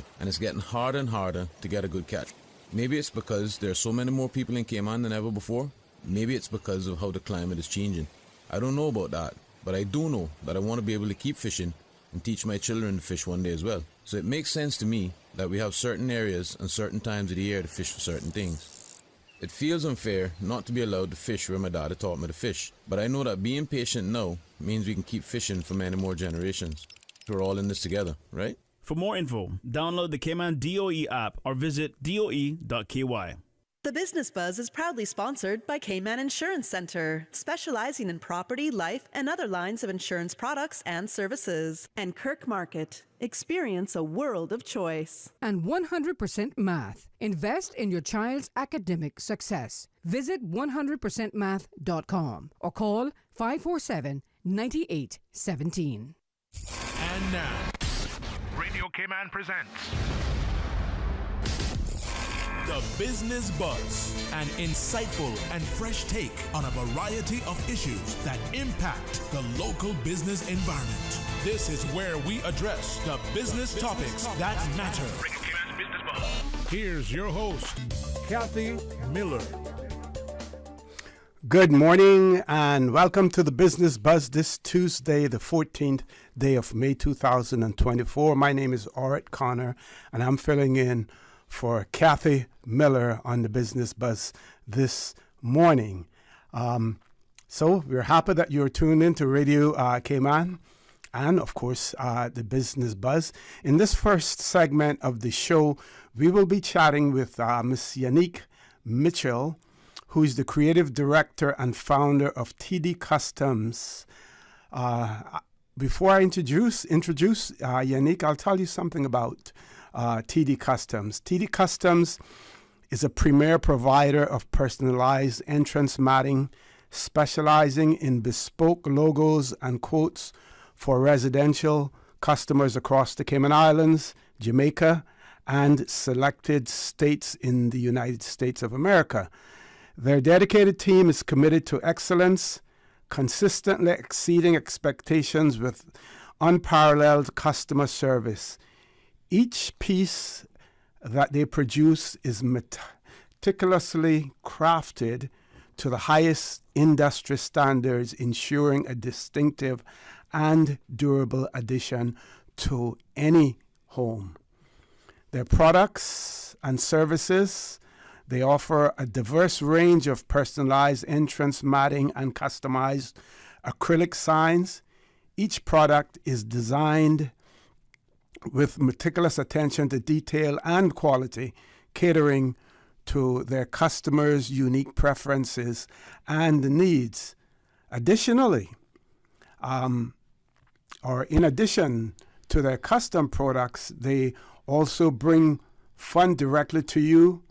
decoy, and it's getting harder and harder to get a good catch. Maybe it's because there are so many more people in Cayman than ever before. Maybe it's because of how the climate is changing. I don't know about that, but I do know that I want to be able to keep fishing and teach my children to fish one day as well. So it makes sense to me that we have certain areas and certain times of the year to fish for certain things. It feels unfair not to be allowed to fish where my dad taught me to fish, but I know that being patient now means we can keep fishing for many more generations. We're all in this together, right? For more info, download the Cayman DOE app or visit doe.ky. The Business Buzz is proudly sponsored by Cayman Insurance Center, specializing in property, life, and other lines of insurance products and services. And Kirk Market. Experience a world of choice. And 100% Math. Invest in your child's academic success. Visit 100%math.com or call 547-9817. And now, Radio Cayman presents The Business Buzz, an insightful and fresh take on a variety of issues that impact the local business environment. This is where we address the business topics that matter. Radio Cayman's Business Buzz. Here's your host, Kathy Miller. Good morning and welcome to the Business Buzz this Tuesday, the 14th day of May 2024. My name is Orrett Connor and I'm filling in for Kathy Miller on the Business Buzz this morning. So we're happy that you're tuned in to Radio Cayman and, of course, the Business Buzz. In this first segment of the show, we will be chatting with Ms. Yannick Mitchell, who is the creative director and founder of TD Customs. Before I introduce Yannick, I'll tell you something about TD Customs. TD Customs is a premier provider of personalized entrance matting, specializing in bespoke logos and quotes for residential customers across the Cayman Islands, Jamaica, and selected states in the United States of America. Their dedicated team is committed to excellence, consistently exceeding expectations with unparalleled customer service. Each piece that they produce is meticulously crafted to the highest industry standards, ensuring a distinctive and durable addition to any home. Their products and services, they offer a diverse range of personalized entrance matting and customized acrylic signs. Each product is designed with meticulous attention to detail and quality, catering to their customers' unique preferences and needs. Additionally, in addition to their custom products, they also bring fun directly to you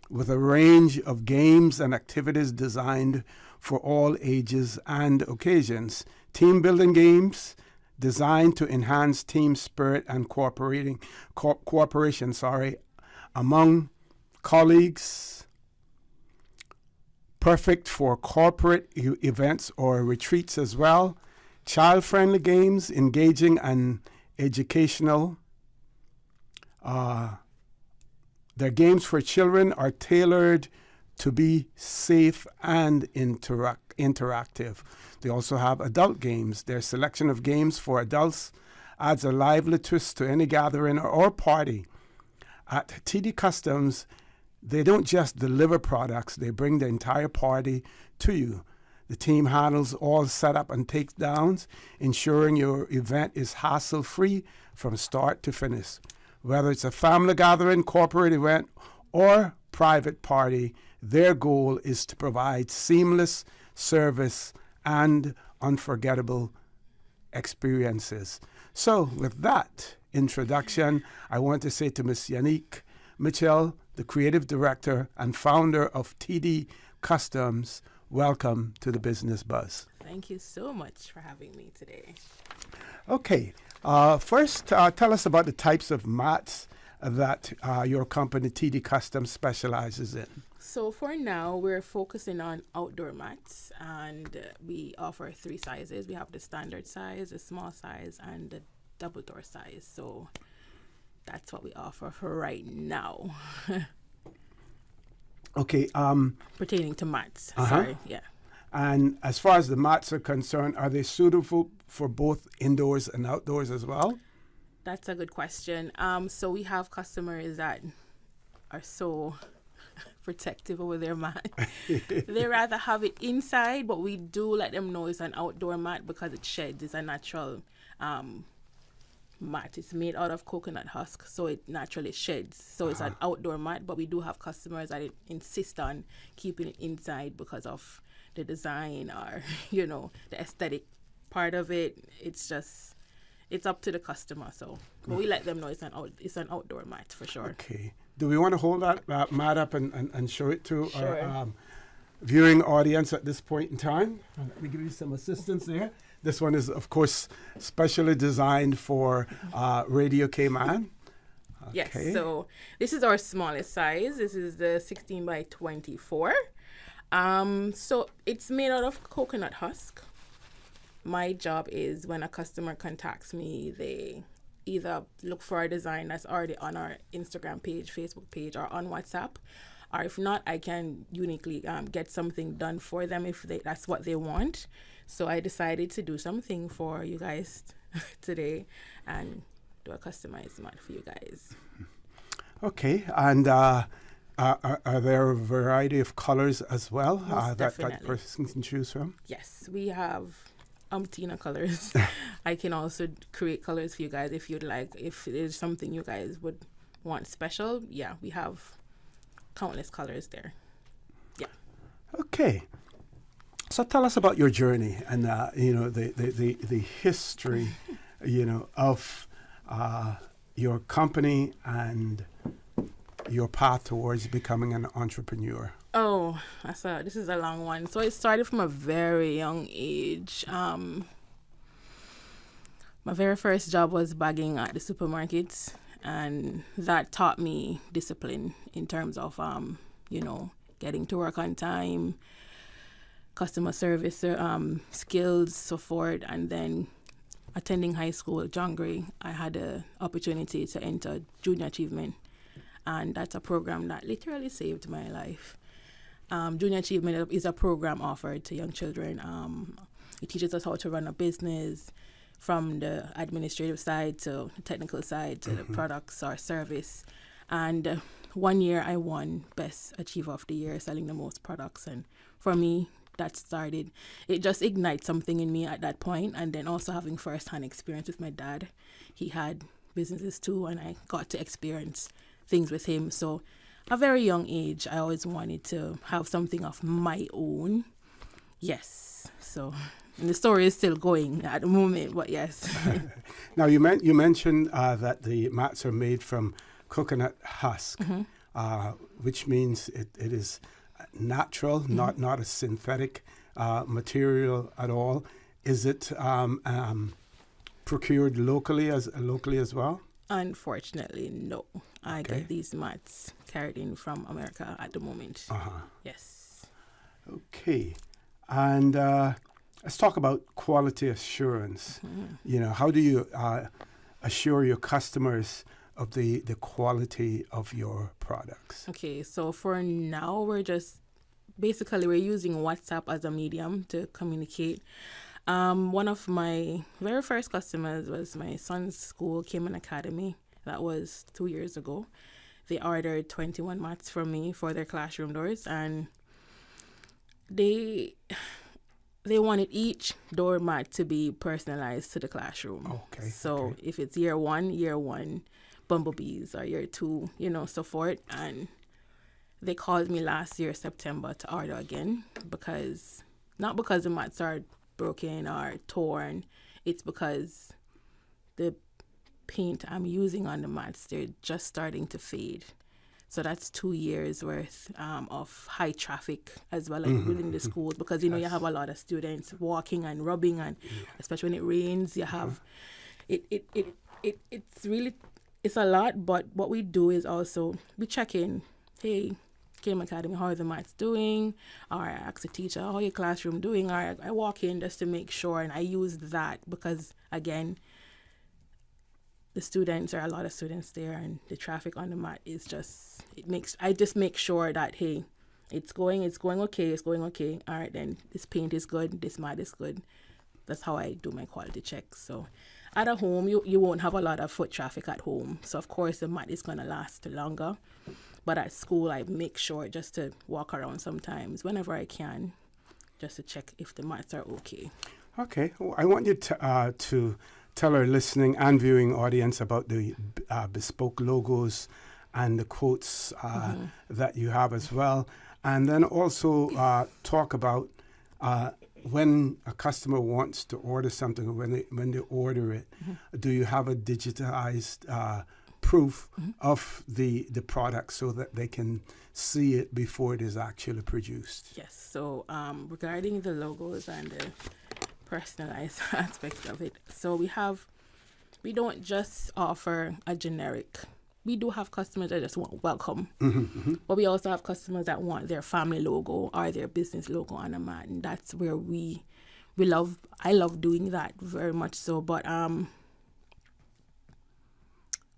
with a range of games and activities designed for all ages and occasions. Team building games designed to enhance team spirit and cooperation among colleagues. Perfect for corporate events or retreats as well. Child-friendly games, engaging and educational. Their games for children are tailored to be safe and interactive. They also have adult games. Their selection of games for adults adds a lively twist to any gathering or party. At TD Customs, they don't just deliver products, they bring the entire party to you. The team handles all setup and takedowns, ensuring your event is hassle-free from start to finish. Whether it's a family gathering, corporate event, or private party, their goal is to provide seamless service and unforgettable experiences. So with that introduction, I want to say to Ms. Yannick Mitchell, the creative director and founder of TD Customs, welcome to the Business Buzz. Thank you so much for having me today. Okay. First, tell us about the types of mats that your company, TD Customs, specializes in. So for now, we're focusing on outdoor mats, and we offer 3 sizes. We have the standard size, the small size, and the double door size. So that's what we offer for right now. Okay. Pertaining to mats. Uh-huh. Sorry, yeah. And as far as the mats are concerned, are they suitable for both indoors and outdoors as well? That's a good question. So we have customers that are so protective over their mat. They rather have it inside, but we do let them know it's an outdoor mat because it sheds. It's a natural mat. It's made out of coconut husk, so it naturally sheds. So it's an outdoor mat, but we do have customers that insist on keeping it inside because of the design or, you know, the aesthetic part of it. It's up to the customer. So, but we let them know it's an outdoor mat for sure. Okay. Do we want to hold that mat up and show it to Sure. our viewing audience at this point in time? Let me give you some assistance there. This one is, of course, specially designed for Radio Cayman. Yes, Okay. so this is our smallest size. This is the 16 by 24. So it's made out of coconut husk. My job is when a customer contacts me, they either look for a design that's already on our Instagram page, Facebook page, or on WhatsApp. Or if not, I can uniquely get something done for them if that's what they want. So I decided to do something for you guys today and do a customized mat for you guys. Okay. And are there a variety of colors as well Most that definitely. person can choose from? Yes, we have umpteen colors. I can also create colors for you guys if you'd like. If there's something you guys would want special, yeah, we have countless colors there. Yeah. Okay. So tell us about your journey and the history, of your company and your path towards becoming an entrepreneur. Oh, this is a long one. So it started from a very young age. My very first job was bagging at the supermarkets, and that taught me discipline in terms of getting to work on time, customer service skills, so forth. And then attending high school at John Gray, I had the opportunity to enter Junior Achievement, and that's a program that literally saved my life. Junior Achievement is a program offered to young children. It teaches us how to run a business from the administrative side to the technical side to the products or service. And 1 year I won Best Achiever of the Year, selling the most products. And for me, it just ignites something in me at that point. And then also having first-hand experience with my dad. He had businesses too, and I got to experience things with him. So a very young age, I always wanted to have something of my own. Yes. So and the story is still going at the moment, but yes. Now, you mentioned that the mats are made from coconut husk, which means it is natural, not a synthetic material at all. Is it procured locally as well? Unfortunately, no. I Okay. get these mats carried in from America at the moment. Yes. Okay. And let's talk about quality assurance. How do you assure your customers of the quality of your products? Okay, so for now, we're using WhatsApp as a medium to communicate. One of my very first customers was my son's school, Cayman Academy. That was 2 years ago. They ordered 21 mats from me for their classroom doors, and they wanted each door mat to be personalized to the classroom. Okay. So if it's year one, bumblebees, or year two, so forth. And they called me last year, September, to order again not because the mats are broken or torn. It's because the paint I'm using on the mats, they're just starting to fade. So that's 2 years worth of high traffic as well as within the schools, because you have a lot of students walking and rubbing, and especially when it rains, you have it's a lot. But what we do is also we check in. Hey, Cayman Academy, how are the mats doing? Or I ask the teacher, how are your classroom doing? Or I walk in just to make sure, and I use that because again, the students, there are a lot of students there, and the traffic on the mat is just, I just make sure that, hey, it's going okay. All right, then this paint is good, this mat is good. That's how I do my quality checks. So at a home, you won't have a lot of foot traffic at home. So of course the mat is gonna last longer. But at school, I make sure just to walk around sometimes whenever I can, just to check if the mats are okay. Okay, well, I want you to tell our listening and viewing audience about the bespoke logos and the quotes that you have as well. And then also talk about when a customer wants to order something, or when they order it, do you have a digitized proof of the product so that they can see it before it is actually produced? Yes, so regarding the logos and the personalized aspect of it, so we don't just offer a generic. We do have customers that just want welcome, but we also have customers that want their family logo or their business logo on a mat, and that's where I love doing that very much so. But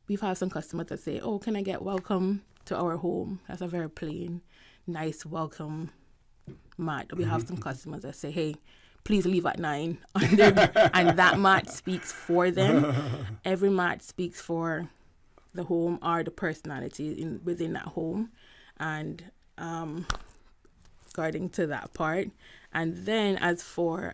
we've had some customers that say, oh, can I get welcome to our home? That's a very plain, nice welcome mat. We have some customers that say, hey, please leave at 9 and that mat speaks for them. Every mat speaks for the home or the personality within that home, and regarding to that part. And then as for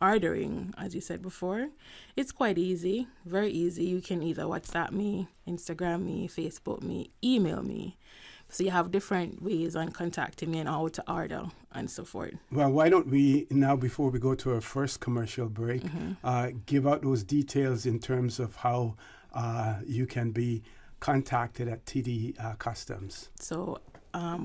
ordering, as you said before, it's quite easy, very easy. You can either WhatsApp me, Instagram me, Facebook me, email me. So you have different ways on contacting me and how to order and so forth. Well, why don't we now, before we go to our first commercial break, give out those details in terms of how you can be contacted at TD Customs. So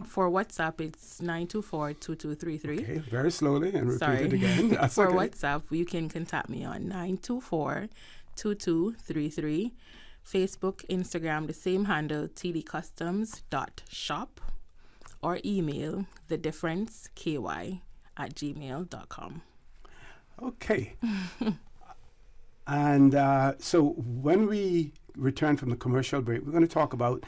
for WhatsApp, it's 924-2233. Okay, very slowly and repeat it again. That's for okay. WhatsApp, you can contact me on 924-2233. Facebook, Instagram, the same handle, tdcustoms.shop, or email thedifferenceky@gmail.com. Okay. And so when we return from the commercial break, we're going to talk about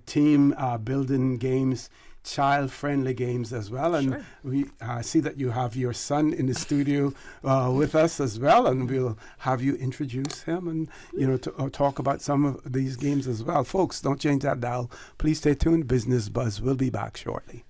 team building games, child-friendly games as well. And Sure. we see that you have your son in the studio with us as well, and we'll have you introduce him and talk about some of these games as well. Folks, don't change that dial. Please stay tuned. Business Buzz will be back shortly.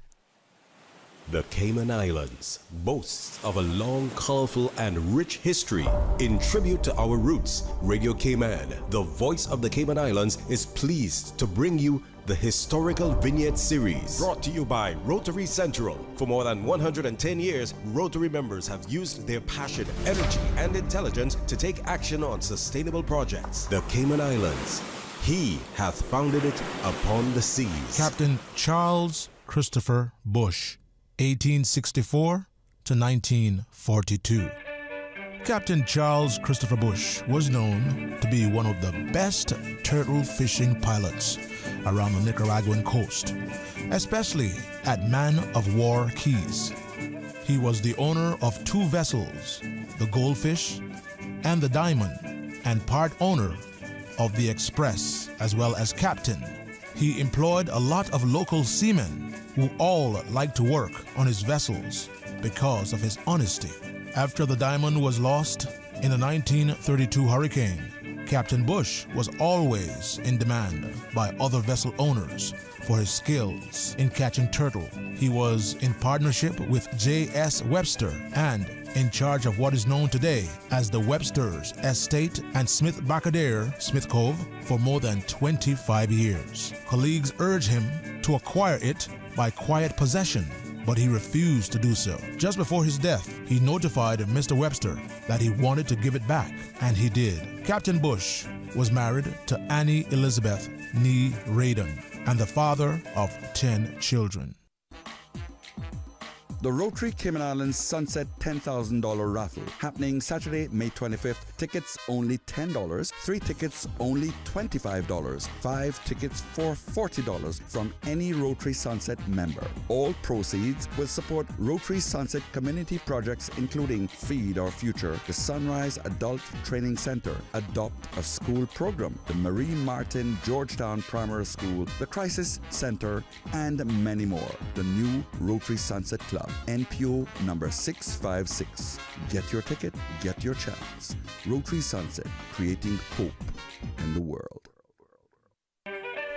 The Cayman Islands boasts of a long, colorful, and rich history. In tribute to our roots, Radio Cayman, the voice of the Cayman Islands, is pleased to bring you the Historical Vignette Series, brought to you by Rotary Central. For more than 110 years, Rotary members have used their passion, energy, and intelligence to take action on sustainable projects. The Cayman Islands, he hath founded it upon the seas. Captain Charles Christopher Bush, 1864 to 1942. Captain Charles Christopher Bush was known to be one of the best turtle fishing pilots around the Nicaraguan coast, especially at man-of-war keys. He was the owner of 2 vessels, the Goldfish and the Diamond, and part owner of the Express, as well as captain. He employed a lot of local seamen who all liked to work on his vessels because of his honesty. After the Diamond was lost in the 1932 hurricane, Captain Bush was always in demand by other vessel owners for his skills in catching turtle. He was in partnership with J.S. Webster and in charge of what is known today as the Webster's Estate and Smith Barcadere, Smith Cove, for more than 25 years. Colleagues urged him to acquire it by quiet possession, but he refused to do so. Just before his death, he notified Mr. Webster that he wanted to give it back, and he did. Captain Bush was married to Annie Elizabeth Nee Radon and the father of 10 children. The Rotary Cayman Islands Sunset $10,000 raffle, happening Saturday, May 25th. Tickets only $10, 3 tickets only $25, 5 tickets for $40 from any Rotary Sunset member. All proceeds will support Rotary Sunset community projects including Feed Our Future, the Sunrise Adult Training Center, Adopt a School program, the Marie Martin Georgetown Primary School, the Crisis Center, and many more. The new Rotary Sunset Club, NPO number 656. Get your ticket, get your chance. Rotary Sunset, creating hope in the world.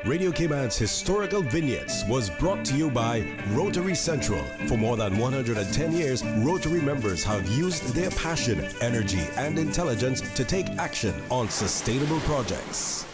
Radio Cayman's historical vignettes was brought to you by Rotary Central. For more than 110 years, Rotary members have used their passion, energy, and intelligence to take action on sustainable projects.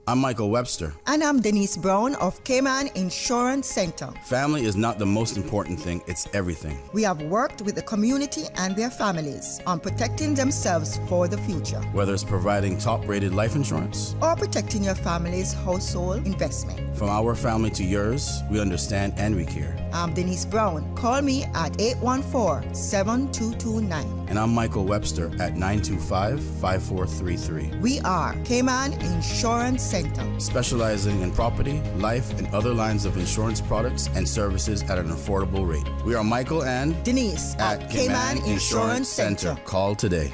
I'm Michael Webster. And I'm Denise Brown of Cayman Insurance Center. Family is not the most important thing, it's everything. We have worked with the community and their families on protecting themselves for the future. Whether it's providing top-rated life insurance or protecting your family's household investment. From our family to yours, we understand and we care. I'm Denise Brown. Call me at 814-7229. And I'm Michael Webster at 925-5433. We are Cayman Insurance Center. Specializing in property, life, and other lines of insurance products and services at an affordable rate. We are Michael and Denise at Cayman Insurance Center. Call today.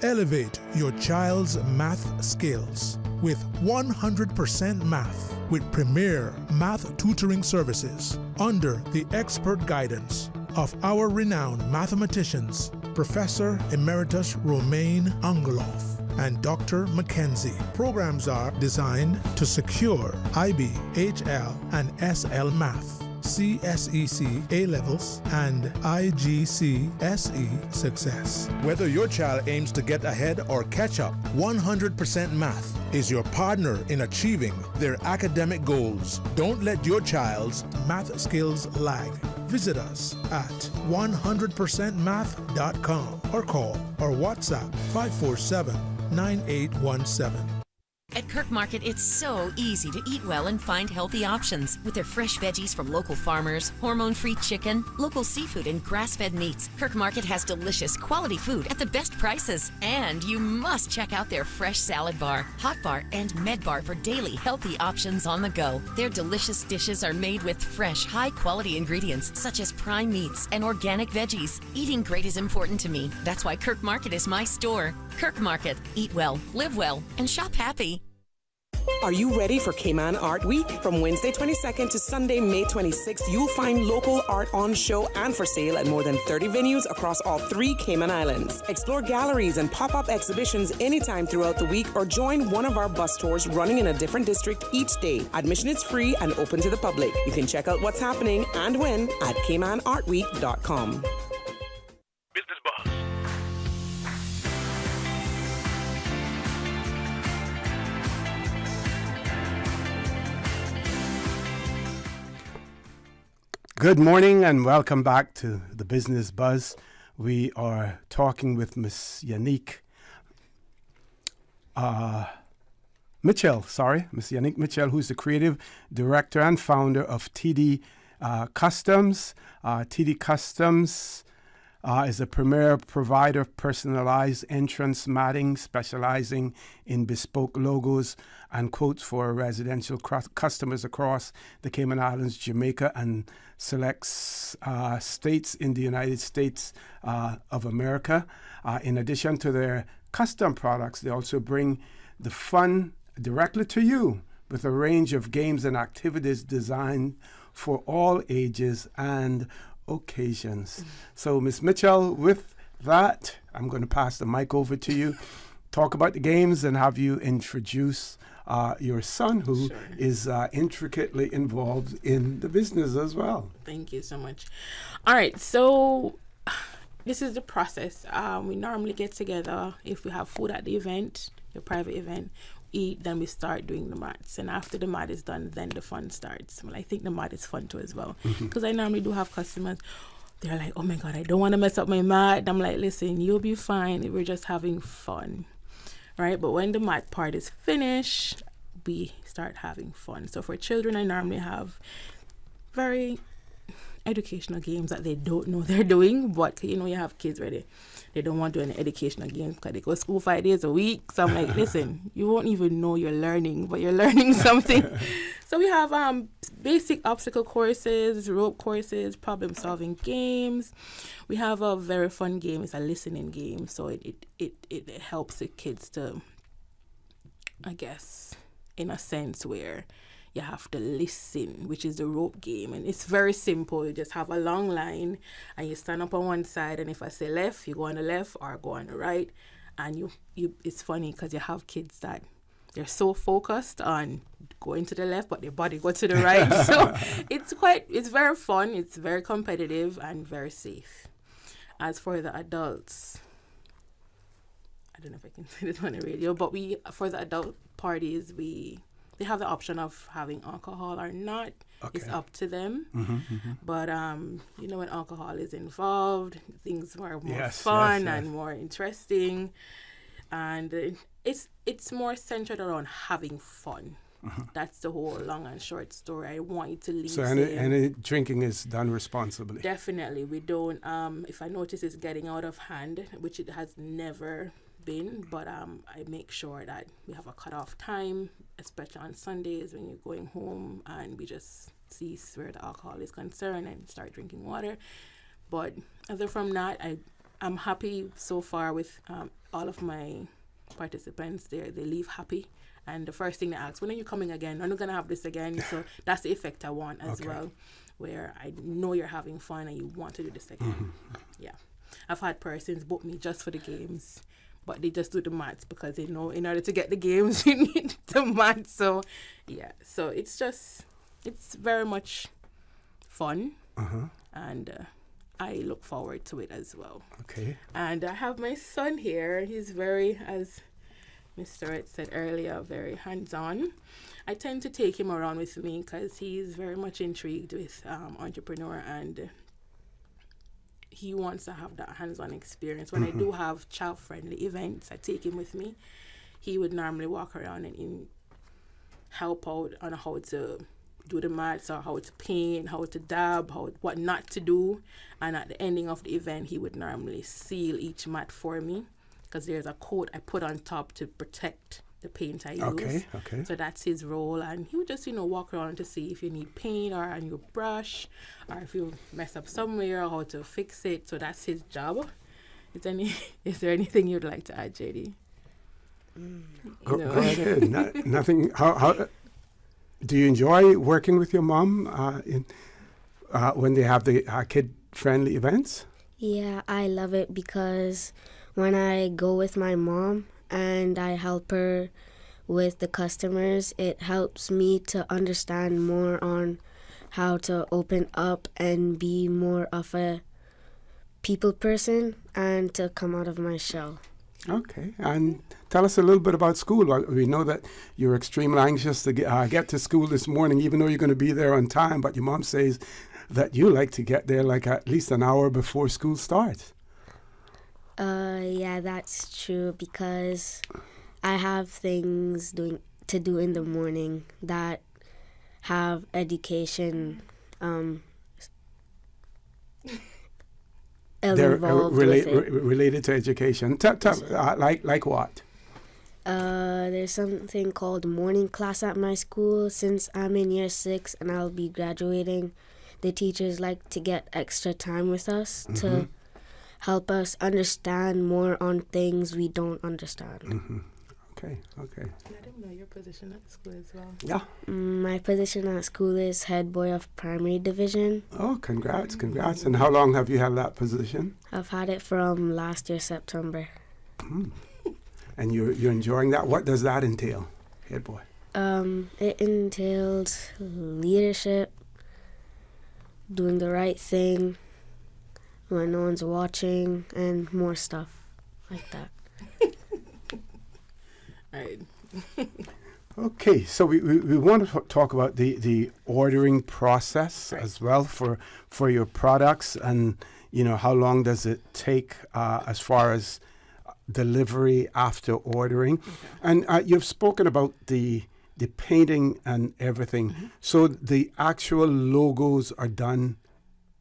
Elevate your child's math skills with 100% math with premier math tutoring services under the expert guidance of our renowned mathematicians, Professor Emeritus Romain Angeloff and Dr. Mackenzie. Programs are designed to secure IB, HL, and SL math, CSEC A-levels, and IGC SE success. Whether your child aims to get ahead or catch up, 100% Math is your partner in achieving their academic goals. Don't let your child's math skills lag. Visit us at 100%math.com or call or WhatsApp 547-9817. At Kirk Market, it's so easy to eat well and find healthy options. With their fresh veggies from local farmers, hormone-free chicken, local seafood, and grass-fed meats, Kirk Market has delicious, quality food at the best prices. And you must check out their fresh salad bar, hot bar, and med bar for daily healthy options on the go. Their delicious dishes are made with fresh, high-quality ingredients such as prime meats and organic veggies. Eating great is important to me. That's why Kirk Market is my store. Kirk Market. Eat well, live well, and shop happy. Are you ready for Cayman Art Week? From Wednesday 22nd to Sunday, May 26th, you'll find local art on show and for sale at more than 30 venues across all 3 Cayman Islands. Explore galleries and pop-up exhibitions anytime throughout the week or join one of our bus tours running in a different district each day. Admission is free and open to the public. You can check out what's happening and when at caymanartweek.com. Good morning and welcome back to the Business Buzz. We are talking with Miss Yannick Mitchell, Miss Yannick Mitchell, who's the creative director and founder of TD Customs. TD Customs is a premier provider of personalized entrance matting, specializing in bespoke logos and quotes for residential customers across the Cayman Islands, Jamaica, and select states in the United States of America. In addition to their custom products, they also bring the fun directly to you with a range of games and activities designed for all ages and occasions. So, Ms. Mitchell, with that, I'm going to pass the mic over to you. Talk about the games and have you introduce your son, who Sure. is intricately involved in the business as well. Thank you so much. All right, so this is the process. We normally get together if we have food at the event, the private event, eat, then we start doing the mats. And after the mat is done, then the fun starts. Well, I think the mat is fun too as well. Because I normally do have customers, they're like, oh my God, I don't want to mess up my mat. And I'm like, listen, you'll be fine. We're just having fun. Right? But when the mat part is finished, we start having fun. So for children, I normally have very educational games that they don't know they're doing, but you have kids where they don't want to do any educational games because they go to school 5 days a week. So I'm like, listen, you won't even know you're learning, but you're learning something. So we have basic obstacle courses, rope courses, problem solving games. We have a very fun game. It's a listening game, so it helps the kids to, I guess, in a sense where you have to listen, which is the rope game. And it's very simple. You just have a long line and you stand up on one side, and if I say left, you go on the left or go on the right. And you it's funny because you have kids that they're so focused on going to the left, but their body go to the right. So it's very fun, it's very competitive and very safe. As for the adults, I don't know if I can say this on the radio, but for the adult parties, they have the option of having alcohol or not. Okay. It's up to them. But, when alcohol is involved, things are more fun and more interesting. And it's more centered around having fun. That's the whole long and short story. I want you to leave. So any drinking is done responsibly? Definitely. We don't, if I notice it's getting out of hand, which it has never been, but I make sure that we have a cutoff time, especially on Sundays when you're going home, and we just cease where the alcohol is concerned and start drinking water. But other from that, I'm happy so far with all of my participants. They leave happy, and the first thing they ask, when are you coming again? Are you gonna have this again? So that's the effect I want as well, where I know you're having fun and you want to do this again. Yeah, I've had persons book me just for the games, but they just do the maths because they know in order to get the games you need the maths. So yeah, so it's very much fun, and I look forward to it as well. Okay. And I have my son here. He's very, as Mr. Orrett said earlier, very hands-on. I tend to take him around with me because he's very much intrigued with entrepreneur, and he wants to have that hands-on experience. When I do have child-friendly events, I take him with me. He would normally walk around and help out on how to do the maths or how to paint, how to dab, what not to do. And at the ending of the event, he would normally seal each mat for me because there's a coat I put on top to protect the paint I use. Okay. So that's his role. And he would just, walk around to see if you need paint or a new brush or if you mess up somewhere or how to fix it. So that's his job. Is there anything you'd like to add, JD? Go ahead. Nothing. How do you enjoy working with your mom when they have the kid-friendly events? Yeah, I love it because when I go with my mom and I help her with the customers, it helps me to understand more on how to open up and be more of a people person and to come out of my shell. Okay, and tell us a little bit about school. We know that you're extremely anxious to get to school this morning, even though you're going to be there on time, but your mom says that you like to get there like at least an hour before school starts. Yeah, that's true because I have things to do in the morning that have education They're related to education. Tell like what? There's something called morning class at my school. Since I'm in year 6 and I'll be graduating, the teachers like to get extra time with us to help us understand more on things we don't understand. Okay. Let him know your position at school as well. Yeah. My position at school is head boy of primary division. Oh, congrats. And how long have you had that position? I've had it from last year, September. And you're enjoying that? What does that entail, head boy? It entails leadership, doing the right thing when no one's watching, and more stuff like that. Right. Okay, so we want to talk about the ordering process as well for your products, and how long does it take as far as delivery after ordering. And you've spoken about the the painting and everything. So the actual logos are done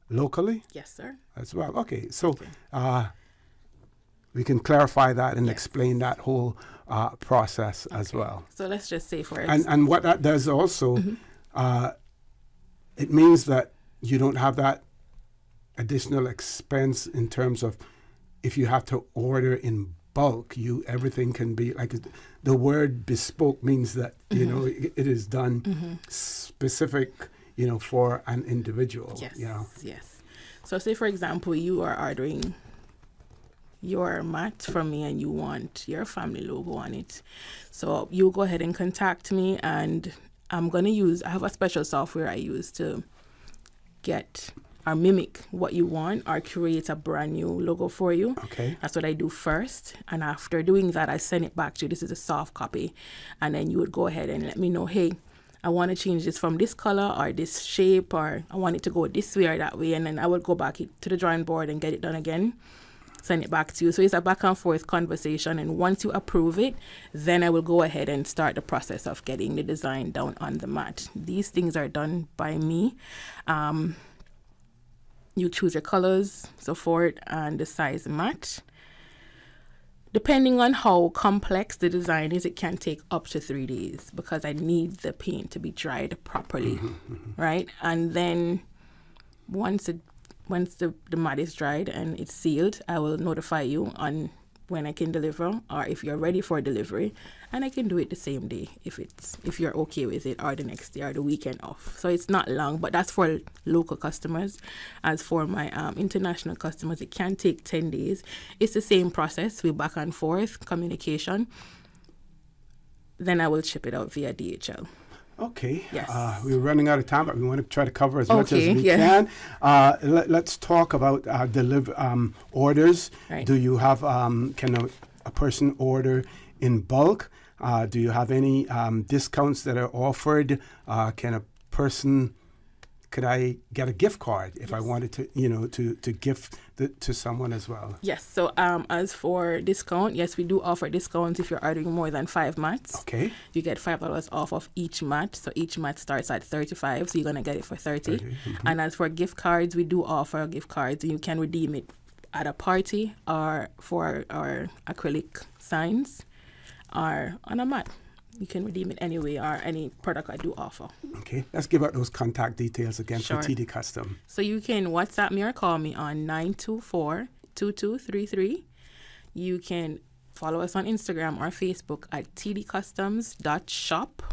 locally? Yes, sir. As well. Okay. So we can clarify that and explain that whole process as well. So let's just say for And what that does also, it means that you don't have that additional expense in terms of if you have to order in bulk, everything can be like the word bespoke means that you know it is done specific, you know, for an individual. Yes. You know. Yes. So say for example you are ordering your mat from me and you want your family logo on it. So you go ahead and contact me, and I have a special software I use to get or mimic what you want or create a brand new logo for you. Okay. That's what I do first. And after doing that, I send it back to you. This is a soft copy. And then you would go ahead and let me know, hey, I want to change this from this color or this shape, or I want it to go this way or that way. And then I would go back to the drawing board and get it done again, send it back to you. So it's a back and forth conversation. And once you approve it, then I will go ahead and start the process of getting the design down on the mat. These things are done by me. You choose your colors, so forth, and the size match. Depending on how complex the design is, it can take up to 3 days because I need the paint to be dried properly, right? And then once the mat is dried and it's sealed, I will notify you on when I can deliver, or if you're ready for delivery, and I can do it the same day if you're okay with it, or the next day or the weekend off. So it's not long, but that's for local customers. As for my international customers, it can take 10 days. It's the same process. We back and forth communication. Then I will ship it out via DHL. Okay. Yes. We're running out of time, but we want to try to cover as much as we can. Let's talk about orders. Right. Do you have, can a person order in bulk? Do you have any discounts that are offered? Could I get a gift card if I wanted to, to gift to someone as well? Yes. So as for discount, yes, we do offer discounts if you're ordering more than 5 mats. Okay. You get $5 off of each mat. So each mat starts at $35. So you're going to get it for $30. And as for gift cards, we do offer gift cards. You can redeem it at a party or for our acrylic signs or on a mat. You can redeem it anyway, or any product I do offer. Okay, let's give out those contact details again for TD Custom. So you can WhatsApp me or call me on 924-2233. You can follow us on Instagram or Facebook at tdcustoms.shop,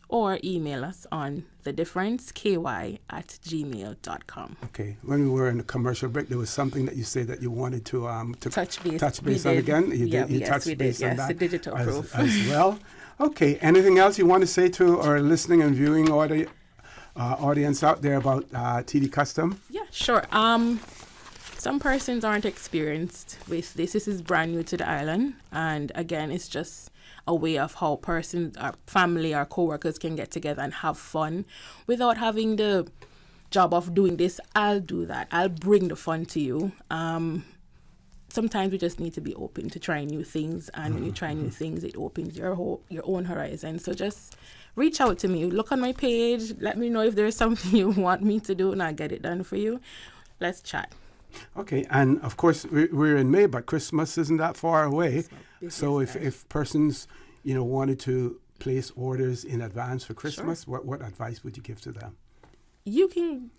or email us on thedifferenceky@gmail.com. Okay. When we were in the commercial break, there was something that you said that you wanted to touch base on again. You touched base on that the digital proof as well. Okay. Anything else you want to say to our listening and viewing audience out there about TD Custom? Yeah, sure. Some persons aren't experienced with this. This is brand new to the island, and again, it's just a way of how persons, our family, our co-workers can get together and have fun without having the job of doing this. I'll do that. I'll bring the fun to you. Sometimes we just need to be open to trying new things, and when you try new things, it opens your own horizon. So just reach out to me. Look on my page. Let me know if there's something you want me to do, and I'll get it done for you. Let's chat. Okay, and of course we're in May, but Christmas isn't that far away. So if persons, wanted to place orders in advance for Christmas, what advice would you give to them? You can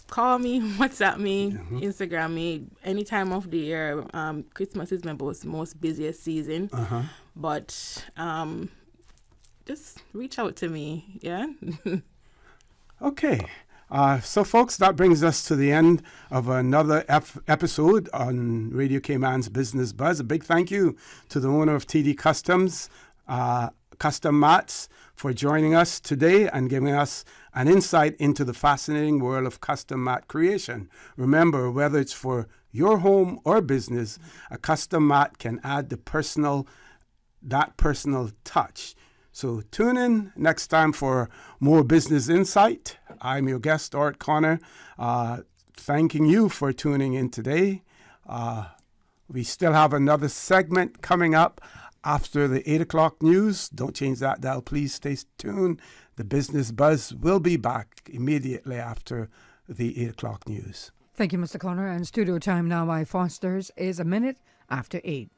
call me, WhatsApp me, Instagram me any time of the year. Christmas is my most busiest season, but just reach out to me. Yeah. Okay. So, folks, that brings us to the end of another episode on Radio Cayman's Business Buzz. A big thank you to the owner of TD Customs, Custom Mats, for joining us today and giving us an insight into the fascinating world of custom mat creation. Remember, whether it's for your home or business, a custom mat can add that personal touch. So tune in next time for more business insight. I'm your guest, Orrett Connor, thanking you for tuning in today. We still have another segment coming up After the 8 o'clock news, don't change that dial, please stay tuned. The Business Buzz will be back immediately after the 8 o'clock news. Thank you, Mr. Connor. And studio time now by Foster's is a minute after 8.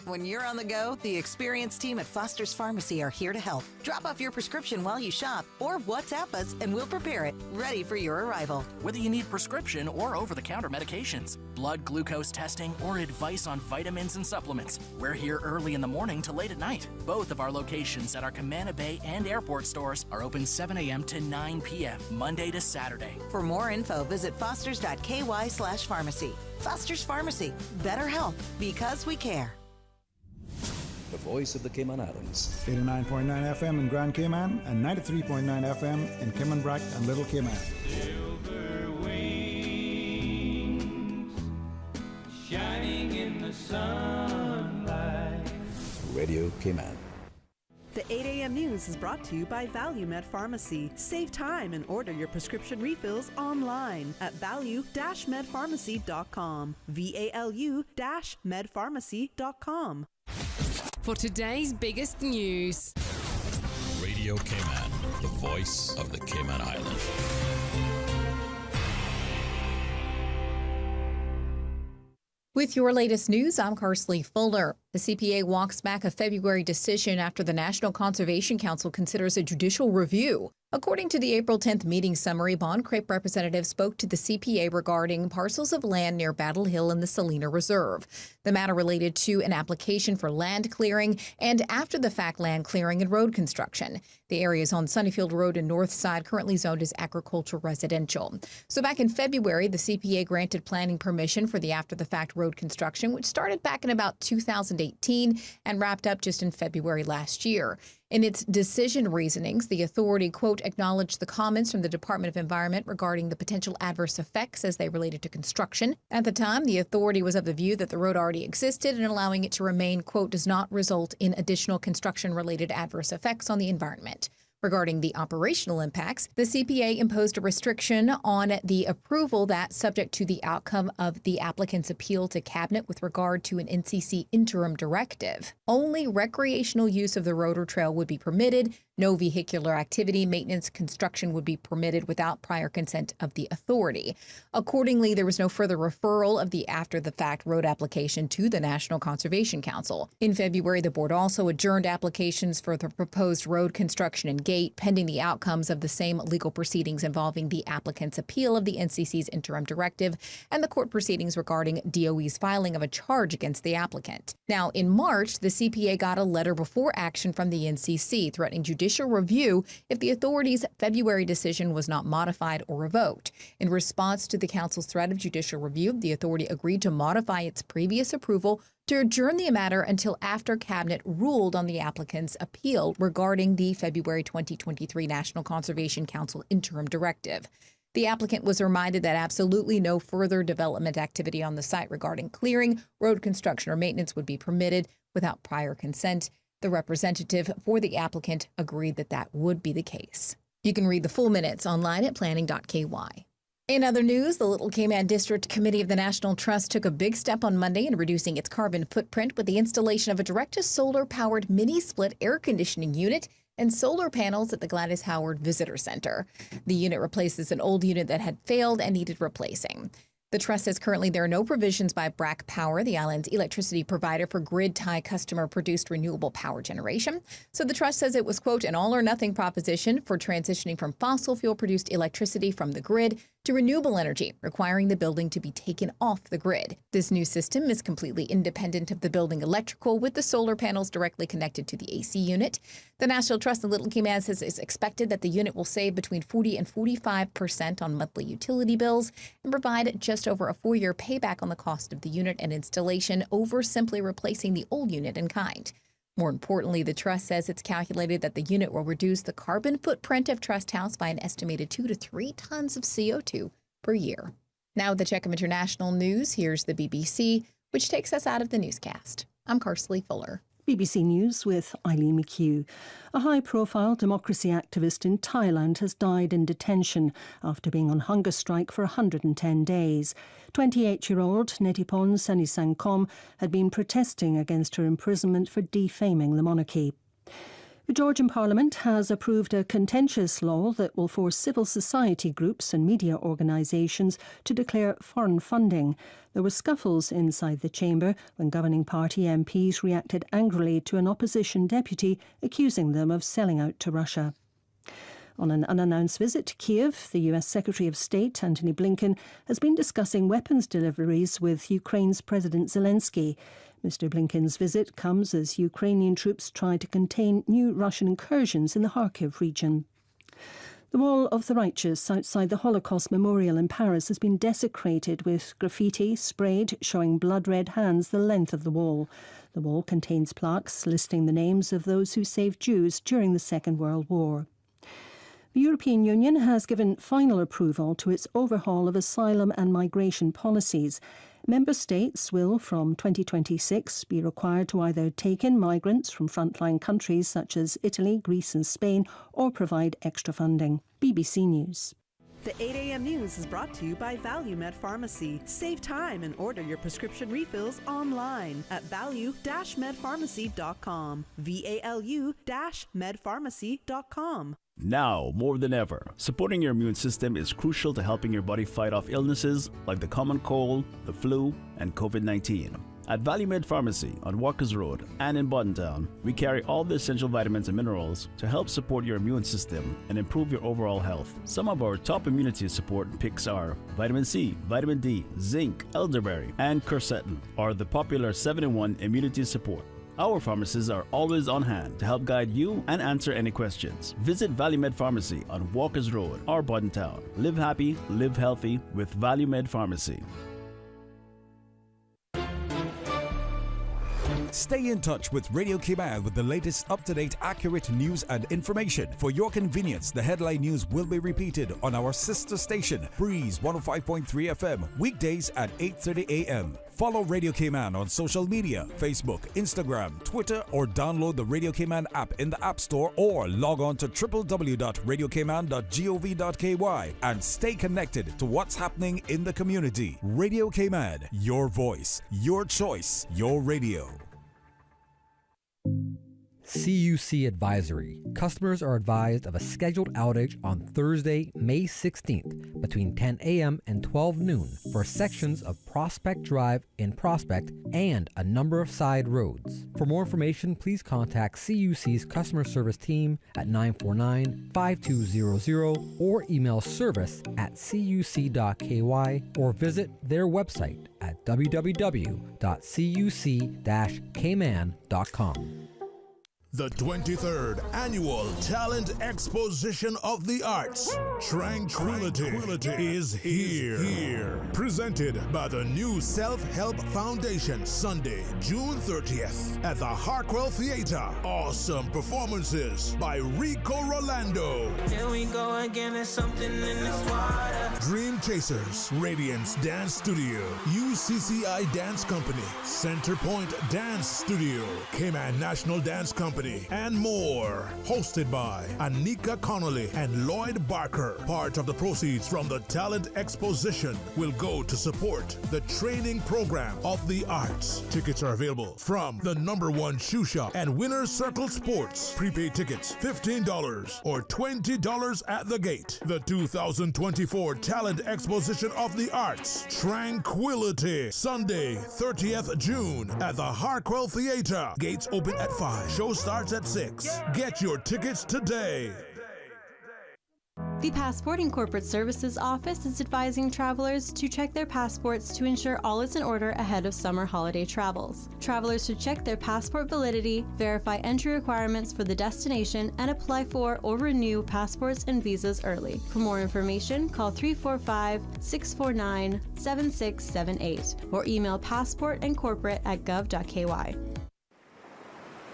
When you're on the go, the experienced team at Foster's Pharmacy are here to help. Drop off your prescription while you shop or WhatsApp us and we'll prepare it, ready for your arrival. Whether you need prescription or over-the-counter medications, blood glucose testing, or advice on vitamins and supplements, we're here early in the morning to late at night. Both of our locations at our Camana Bay and airport stores are open 7 a.m. to 9 p.m., Monday to Saturday. For more info, visit fosters.ky/pharmacy. Foster's Pharmacy. Better health because we care. The voice of the Cayman Islands. 89.9 FM in Grand Cayman and 93.9 FM in Cayman Brac and Little Cayman. Silver wings shining in the sunlight. Radio Cayman. The 8 a.m. news is brought to you by ValueMed Pharmacy. Save time and order your prescription refills online at value-medpharmacy.com. VALU-medpharmacy.com. For today's biggest news. Radio Cayman, the voice of the Cayman Islands. With your latest news, I'm Carsley Fuller. The CPA walks back a February decision after the National Conservation Council considers a judicial review. According to the April 10th meeting summary, Bond Crepe representatives spoke to the CPA regarding parcels of land near Battle Hill in the Salina Reserve. The matter related to an application for land clearing and after-the-fact land clearing and road construction. The area is on Sunnyfield Road and North Side, currently zoned as agricultural residential. So back in February, the CPA granted planning permission for the after-the-fact road construction, which started back in about 2018 and wrapped up just in February last year. In its decision reasonings, the authority, quote, acknowledged the comments from the Department of Environment regarding the potential adverse effects as they related to construction. At the time, the authority was of the view that the road already existed and allowing it to remain, quote, does not result in additional construction-related adverse effects on the environment. Regarding the operational impacts, the CPA imposed a restriction on the approval that, subject to the outcome of the applicant's appeal to Cabinet with regard to an NCC interim directive, only recreational use of the road or trail would be permitted. No vehicular activity, maintenance, construction would be permitted without prior consent of the authority. Accordingly, there was no further referral of the after-the-fact road application to the National Conservation Council. In February, the board also adjourned applications for the proposed road construction and gate, pending the outcomes of the same legal proceedings involving the applicant's appeal of the NCC's interim directive and the court proceedings regarding DOE's filing of a charge against the applicant. Now, in March, the CPA got a letter before action from the NCC threatening judicial review if the authority's February decision was not modified or revoked. In response to the council's threat of judicial review, the authority agreed to modify its previous approval to adjourn the matter until after Cabinet ruled on the applicant's appeal regarding the February 2023 National Conservation Council interim directive. The applicant was reminded that absolutely no further development activity on the site regarding clearing, road construction, or maintenance would be permitted without prior consent. The representative for the applicant agreed that that would be the case. You can read the full minutes online at planning.ky. In other news, the Little Cayman District Committee of the National Trust took a big step on Monday in reducing its carbon footprint with the installation of a direct-to-solar-powered mini-split air conditioning unit and solar panels at the Gladys Howard Visitor Center. The unit replaces an old unit that had failed and needed replacing. The trust says currently there are no provisions by BRAC Power, the island's electricity provider, for grid-tie customer-produced renewable power generation. So the trust says it was, quote, an all-or-nothing proposition for transitioning from fossil fuel-produced electricity from the grid to renewable energy, requiring the building to be taken off the grid. This new system is completely independent of the building electrical, with the solar panels directly connected to the AC unit. The National Trust of Little Cayman says it's expected that the unit will save between 40 and 45% on monthly utility bills and provide just over a 4-year payback on the cost of the unit and installation over simply replacing the old unit in kind. More importantly, the trust says it's calculated that the unit will reduce the carbon footprint of Trust House by an estimated 2 to 3 tons of CO2 per year. Now with the check of international news, here's the BBC, which takes us out of the newscast. I'm Carsley Fuller. BBC News with Eileen McHugh. A high-profile democracy activist in Thailand has died in detention after being on hunger strike for 110 days. 28-year-old Netipon Senisangkom had been protesting against her imprisonment for defaming the monarchy. The Georgian Parliament has approved a contentious law that will force civil society groups and media organisations to declare foreign funding. There were scuffles inside the chamber when governing party MPs reacted angrily to an opposition deputy accusing them of selling out to Russia. On an unannounced visit to Kiev, the US Secretary of State, Antony Blinken, has been discussing weapons deliveries with Ukraine's President Zelensky. Mr. Blinken's visit comes as Ukrainian troops try to contain new Russian incursions in the Kharkiv region. The Wall of the Righteous outside the Holocaust Memorial in Paris has been desecrated with graffiti sprayed showing blood-red hands the length of the wall. The wall contains plaques listing the names of those who saved Jews during the Second World War. The European Union has given final approval to its overhaul of asylum and migration policies. Member states will, from 2026, be required to either take in migrants from frontline countries such as Italy, Greece and Spain, or provide extra funding. BBC News. The 8 a.m. news is brought to you by ValueMed Pharmacy. Save time and order your prescription refills online at value-medpharmacy.com. VALU-medpharmacy.com. Now, more than ever, supporting your immune system is crucial to helping your body fight off illnesses like the common cold, the flu, and COVID-19. At ValueMed Pharmacy on Walkers Road and in Buttontown, we carry all the essential vitamins and minerals to help support your immune system and improve your overall health. Some of our top immunity support picks are vitamin C, vitamin D, zinc, elderberry, and quercetin are the popular 7-in-1 immunity support. Our pharmacists are always on hand to help guide you and answer any questions. Visit ValueMed Pharmacy on Walkers Road or Buttontown. Live happy, live healthy with ValueMed Pharmacy. Stay in touch with Radio Cayman with the latest up-to-date, accurate news and information. For your convenience, the headline news will be repeated on our sister station, Breeze 105.3 FM, weekdays at 8:30 a.m. Follow Radio Cayman on social media, Facebook, Instagram, Twitter, or download the Radio Cayman app in the App Store or log on to www.radiocayman.gov.ky and stay connected to what's happening in the community. Radio Cayman, your voice, your choice, your radio. CUC Advisory. Customers are advised of a scheduled outage on Thursday, May 16th between 10 a.m. and 12 noon for sections of Prospect Drive in Prospect and a number of side roads. For more information, please contact CUC's customer service team at 949-5200 or email service@cuc.ky or visit their website at www.cuc-cayman.com. The 23rd Annual Talent Exposition of the Arts, Tranquility is here. Presented by the New Self-Help Foundation, Sunday, June 30th at the Hartwell Theater. Awesome performances by Rico Rolando. Here we go again, there's something in this water. Dream Chasers, Radiance Dance Studio, UCCI Dance Company, Centerpoint Dance Studio, Cayman National Dance Company, and more. Hosted by Anika Connolly and Lloyd Barker. Part of the proceeds from the Talent Exposition will go to support the training program of the arts. Tickets are available from the #1 shoe shop and Winner's Circle Sports. Prepaid tickets $15 or $20 at the gate. The 2024 Talent Exposition of the Arts, Tranquility, Sunday, 30th June at the Hartwell Theater. Gates open at 5. Show starts at 6. Get your tickets today. The Passport and Corporate Services Office is advising travelers to check their passports to ensure all is in order ahead of summer holiday travels. Travelers should check their passport validity, verify entry requirements for the destination, and apply for or renew passports and visas early. For more information, call 345-649-7678 or email passportandcorporate@gov.ky.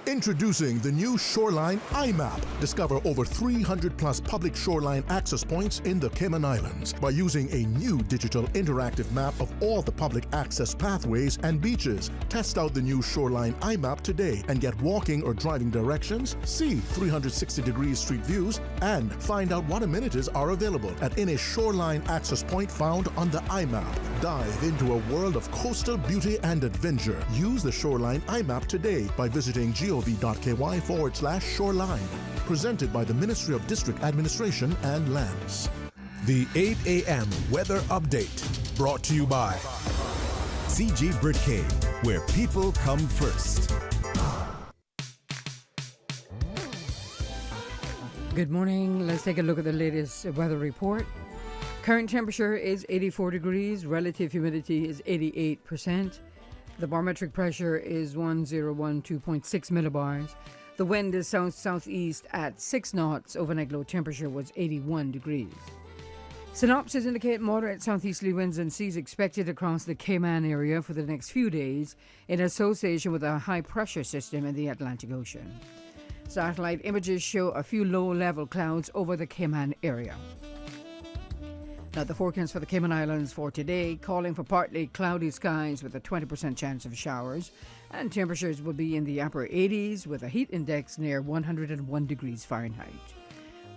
Introducing the new Shoreline iMap. Discover over 300 plus public shoreline access points in the Cayman Islands by using a new digital interactive map of all the public access pathways and beaches. Test out the new Shoreline iMap today and get walking or driving directions, see 360-degree street views, and find out what amenities are available at any shoreline access point found on the iMap. Dive into a world of coastal beauty and adventure. Use the Shoreline iMap today by visiting gov.ky/shoreline. Presented by the Ministry of District Administration and Lands. The 8 a.m. weather update brought to you by CG Britcay, where people come first. Good morning. Let's take a look at the latest weather report. Current temperature is 84 degrees. Relative humidity is 88%. The barometric pressure is 1012.6 millibars. The wind is south-southeast at 6 knots. Overnight low temperature was 81 degrees. Synopsis indicate moderate southeasterly winds and seas expected across the Cayman area for the next few days in association with a high-pressure system in the Atlantic Ocean. Satellite images show a few low-level clouds over the Cayman area. Now, the forecast for the Cayman Islands for today, calling for partly cloudy skies with a 20% chance of showers, and temperatures will be in the upper 80s with a heat index near 101 degrees Fahrenheit.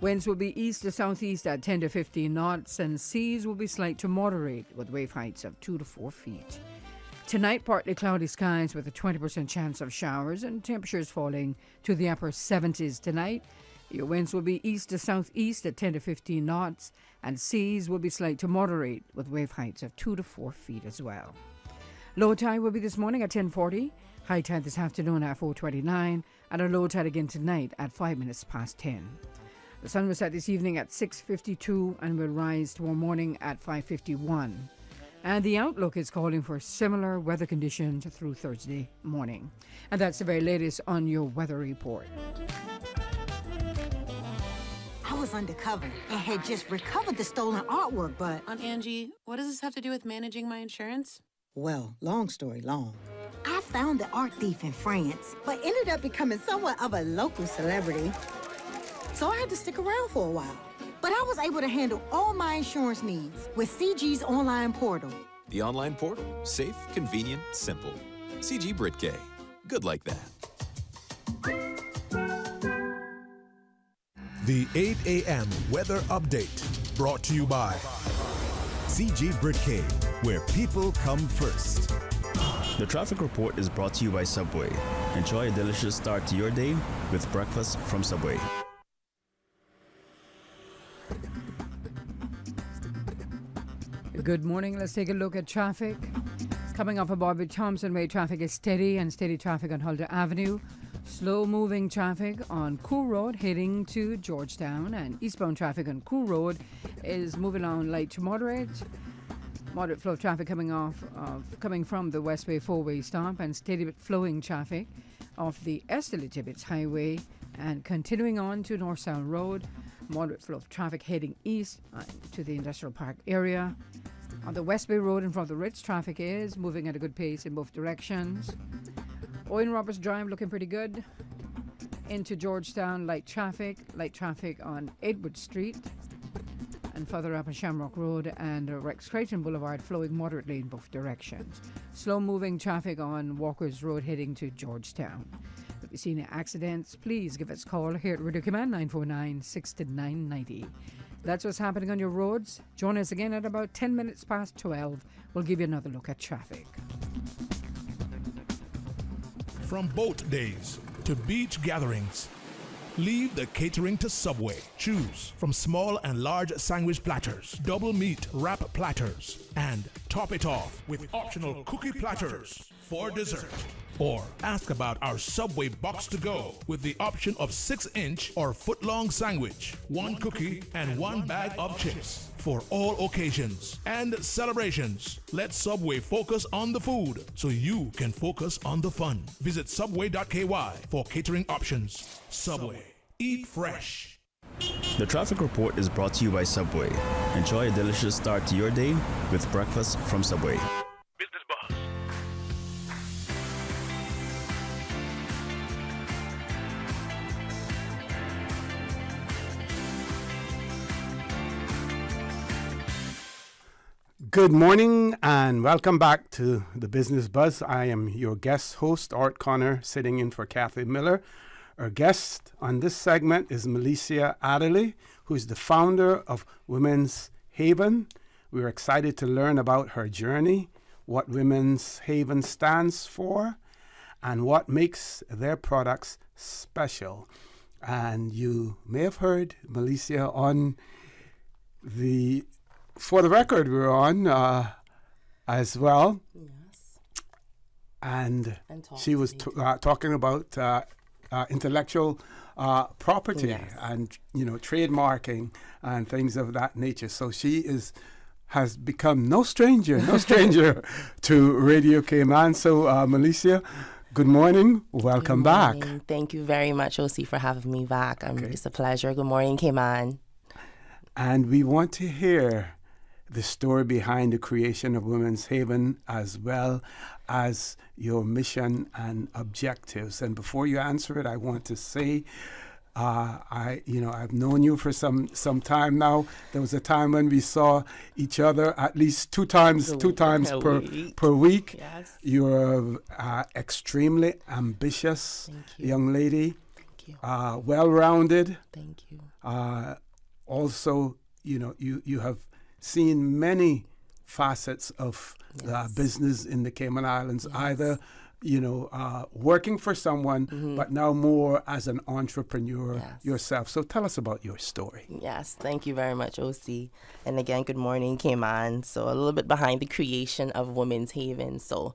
Winds will be east to southeast at 10 to 15 knots, and seas will be slight to moderate with wave heights of 2 to 4 feet. Tonight, partly cloudy skies with a 20% chance of showers, and temperatures falling to the upper 70s tonight. Your winds will be east to southeast at 10 to 15 knots, and seas will be slight to moderate with wave heights of 2 to 4 feet as well. Low tide will be this morning at 10:40, high tide this afternoon at 4:29, and a low tide again tonight at 5 minutes past 10. The sun will set this evening at 6:52 and will rise tomorrow morning at 5:51. And the outlook is calling for similar weather conditions through Thursday morning. And that's the very latest on your weather report. I was undercover and had just recovered the stolen artwork, but... Aunt Angie, what does this have to do with managing my insurance? Well, long story long. I found the art thief in France, but ended up becoming somewhat of a local celebrity. So I had to stick around for a while. But I was able to handle all my insurance needs with CG's online portal. The online portal. Safe, convenient, simple. CG Britcay. Good like that. the 8 a.m. weather update brought to you by CG Britcay, where people come first. The traffic report is brought to you by Subway. Enjoy a delicious start to your day with breakfast from Subway. Good morning. Let's take a look at traffic. Coming off of Bobby Thompson Way, traffic is steady and steady traffic on Huldah Avenue. Slow moving traffic on Cool Road heading to Georgetown, and eastbound traffic on Cool Road is moving on light to moderate. Moderate flow of traffic coming from the West Bay 4-way stop, and steady flowing traffic off the Esterly Tibbetts Highway and continuing on to North Sound Road. Moderate flow of traffic heading east to the Industrial Park area. On the West Bay Road in front of the Ritz, traffic is moving at a good pace in both directions. Owen Roberts Drive looking pretty good. Into Georgetown, light traffic on Edward Street. And further up on Shamrock Road and Rex Creighton Boulevard flowing moderately in both directions. Slow moving traffic on Walker's Road heading to Georgetown. If you see any accidents, please give us a call here at Radio Command 949-6990. That's what's happening on your roads. Join us again at about 10 minutes past 12. We'll give you another look at traffic. From boat days to beach gatherings, leave the catering to Subway. Choose from small and large sandwich platters, double meat wrap platters, and top it off with optional cookie platters for dessert. Or ask about our Subway box to go with the option of 6-inch or foot-long sandwich, 1 cookie, and 1 bag of chips. For all occasions and celebrations, let Subway focus on the food so you can focus on the fun. Visit subway.ky for catering options. Subway. Eat fresh. The traffic report is brought to you by Subway. Enjoy a delicious start to your day with breakfast from Subway. Good morning and welcome back to the Business Buzz. I am your guest host, Orrett Connor, sitting in for Kathy Miller. Our guest on this segment is Melissa Adderley, who is the founder of Women's Haven. We're excited to learn about her journey, what Women's Haven stands for, and what makes their products special. And you may have heard Melissa on For the Record we're on as well. Yes. And she was talking about intellectual property Yes. and, trademarking and things of that nature. So she has become no stranger to Radio Cayman. So, Melissa, good morning. Welcome back. Thank you very much, OC, for having me back. It's a pleasure. Good morning, Cayman. And we want to hear the story behind the creation of Women's Haven, as well as your mission and objectives. And before you answer it, I want to say, I've known you for some time now. There was a time when we saw each other at least two times per week. Yes. You're extremely ambitious young lady. Thank you. Well-rounded. Thank you. Also, you have seen many facets of business in the Cayman Islands, either, working for someone, but now more as an entrepreneur yourself. So tell us about your story. Yes, thank you very much, OC. And again, good morning, Cayman. So a little bit behind the creation of Women's Haven. So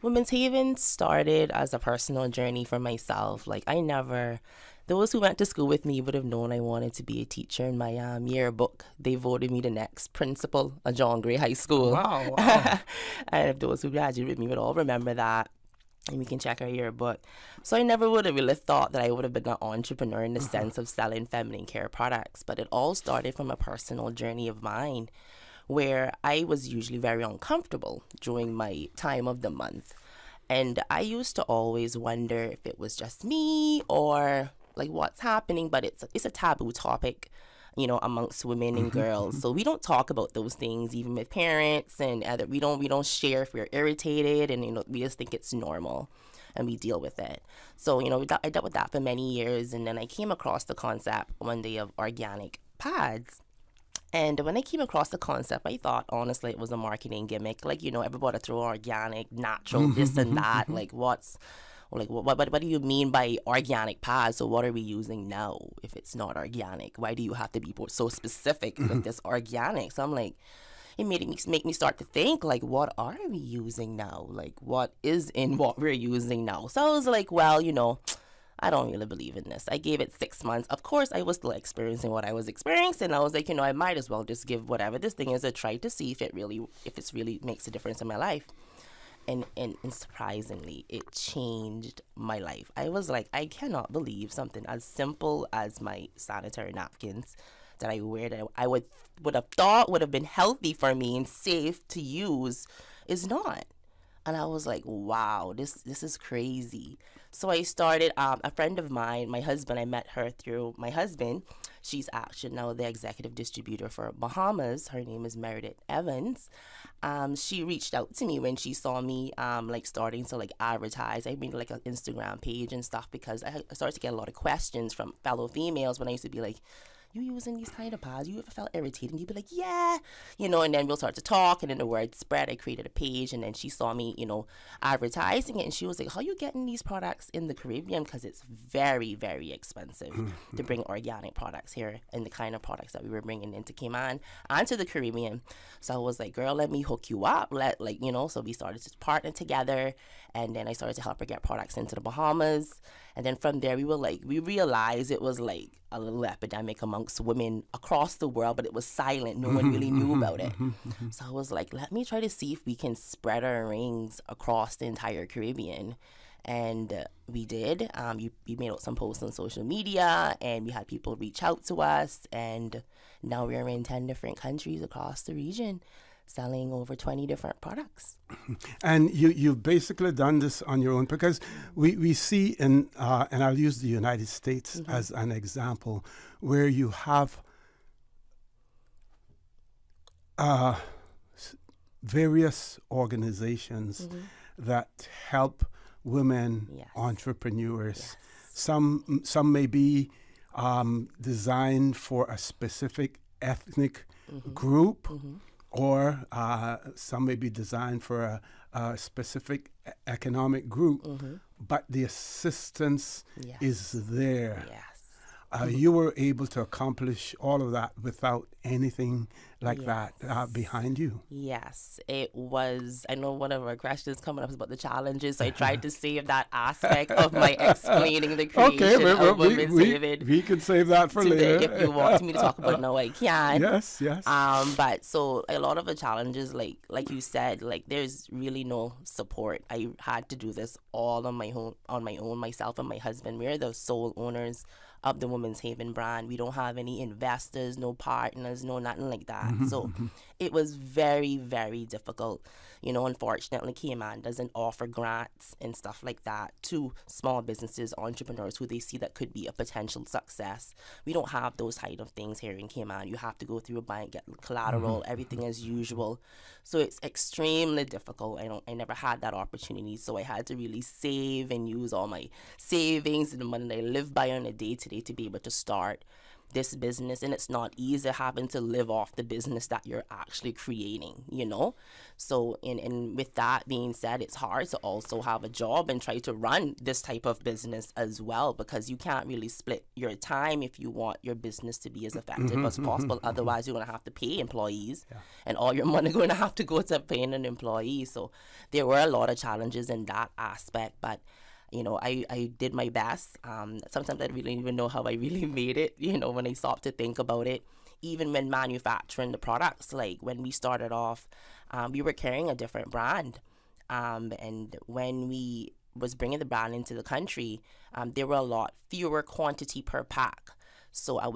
Women's Haven started as a personal journey for myself. Those who went to school with me would have known I wanted to be a teacher. In my yearbook, they voted me the next principal of John Gray High School. Wow. And those who graduated with me would all remember that. And we can check our yearbook. So I never would have really thought that I would have been an entrepreneur in the sense of selling feminine care products. But it all started from a personal journey of mine, where I was usually very uncomfortable during my time of the month. And I used to always wonder if it was just me or what's happening, but it's a taboo topic, amongst women and girls. So we don't talk about those things, even with parents, and we don't share if we're irritated, and we just think it's normal, and we deal with it. So I dealt with that for many years, and then I came across the concept one day of organic pads. And when I came across the concept, I thought, honestly, it was a marketing gimmick. Everybody throw organic, natural, this and that. What do you mean by organic pads? So what are we using now if it's not organic? Why do you have to be so specific with this organic? So I'm like, it make me start to think, what are we using now? What is in what we're using now? So I was like, well, I don't really believe in this. I gave it 6 months. Of course, I was still experiencing what I was experiencing. I was like, I might as well just give whatever this thing is a try to see if it really makes a difference in my life. And surprisingly, it changed my life. I was like, I cannot believe something as simple as my sanitary napkins that I wear that I would have thought would have been healthy for me and safe to use is not. And I was like, wow, this is crazy. So I started, a friend of mine, my husband, I met her through my husband. She's actually now the executive distributor for Bahamas. Her name is Meredith Evans. She reached out to me when she saw me starting to advertise. I made an Instagram page and stuff because I started to get a lot of questions from fellow females when I used to be like, you using these kind of pads? You ever felt irritated? And you'd be like, yeah, and then we'll start to talk, and then the word spread. I created a page, and then she saw me, advertising it, and she was like, how are you getting these products in the Caribbean? Because it's very, very expensive to bring organic products here, and the kind of products that we were bringing into Cayman and to the Caribbean. So I was like, girl, let me hook you up. So we started to partner together, and then I started to help her get products into the Bahamas. And then from there, we realized it was like a little epidemic amongst women across the world, but it was silent. No one really knew about it. So I was like, let me try to see if we can spread our rings across the entire Caribbean. And we did. We made out some posts on social media, and we had people reach out to us. And now we're in 10 different countries across the region, selling over 20 different products. And you've basically done this on your own, because we see and I'll use the United States as an example, where you have various organizations that help women entrepreneurs. Some may be designed for a specific ethnic group, or some may be designed for a specific economic group, but the assistance is there. You were able to accomplish all of that without anything like that behind you. Yes, it was. I know one of our questions coming up is about the challenges, so I tried to save that aspect of my explaining the creation of Women's Haven. We can save that for today. later. If you want me to talk about it now, I can. Yes. But so a lot of the challenges, like you said, like there's really no support. I had to do this all on my own, myself and my husband. We're the sole owners of the Women's Haven brand. We don't have any investors, no partners, no nothing like that. So it was very, very difficult. You know, unfortunately, Cayman doesn't offer grants and stuff like that to small businesses, entrepreneurs who they see that could be a potential success. We don't have those kind of things here in Cayman. You have to go through a bank, get collateral, everything as usual. So it's extremely difficult. I never had that opportunity. So I had to really save and use all my savings and the money that I live by on a day-to-day to be able to start this business. And it's not easy having to live off the business that you're actually creating, you know. So and with that being said, it's hard to also have a job and try to run this type of business as well, because you can't really split your time if you want your business to be as effective as possible. Otherwise, you're going to have to pay employees and all your money going to have to go to paying an employee. So there were a lot of challenges in that aspect, but you know, I did my best. Sometimes I really don't even know how I really made it, you know, when I stopped to think about it. Even when manufacturing the products, like when we started off, we were carrying a different brand. And when we was bringing the brand into the country, there were a lot fewer quantity per pack. So I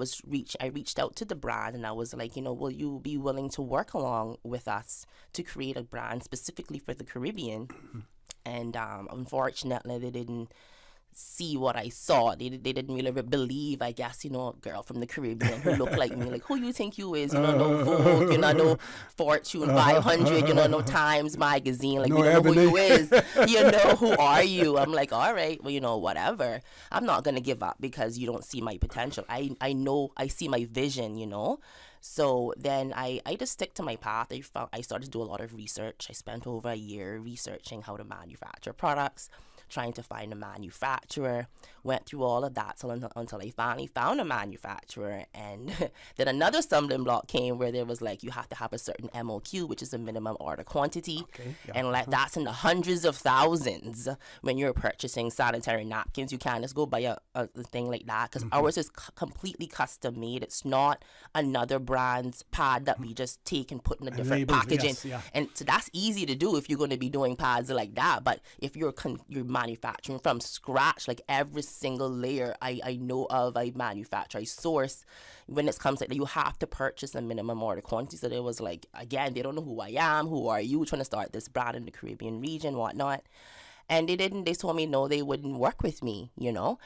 reached out to the brand and I was like, you know, will you be willing to work along with us to create a brand specifically for the Caribbean? And unfortunately, they didn't see what I saw. They didn't really believe, I guess, you know, a girl from the Caribbean who looked like me. Like, who you think you is? You know, no Vogue, you know, no Fortune 500, you know, no Times Magazine. Like, no, you don't know who you is. You know, who are you? I'm like, all right, well, you know, whatever. I'm not going to give up because you don't see my potential. I know, I see my vision, you know. So then I just stick to my path. I started to do a lot of research. I spent over a year researching how to manufacture products, trying to find a manufacturer, went through all of that until I finally found a manufacturer. And then another stumbling block came where there was like, you have to have a certain MOQ, which is a minimum order quantity. And like that's in the hundreds of thousands when you're purchasing sanitary napkins. You can't just go buy a thing like that, because ours is completely custom made. It's not another brand's pad that we just take and put in a different packaging. And so that's easy to do if you're going to be doing pads like that. But if you're manufacturing from scratch, like every single layer I know of, I manufacture, I source. When it comes like that, you have to purchase a minimum order quantity. So there was like, again, they don't know who I am, who are you, trying to start this brand in the Caribbean region, whatnot. And they told me no, they wouldn't work with me, you know.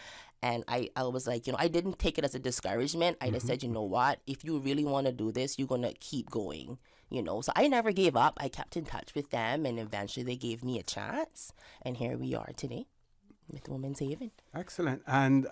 And I was like, you know, I didn't take it as a discouragement. I just said, you know what, if you really want to do this, you're going to keep going, you know. So I never gave up. I kept in touch with them, and eventually they gave me a chance. And here we are today with Women's Haven. Excellent. And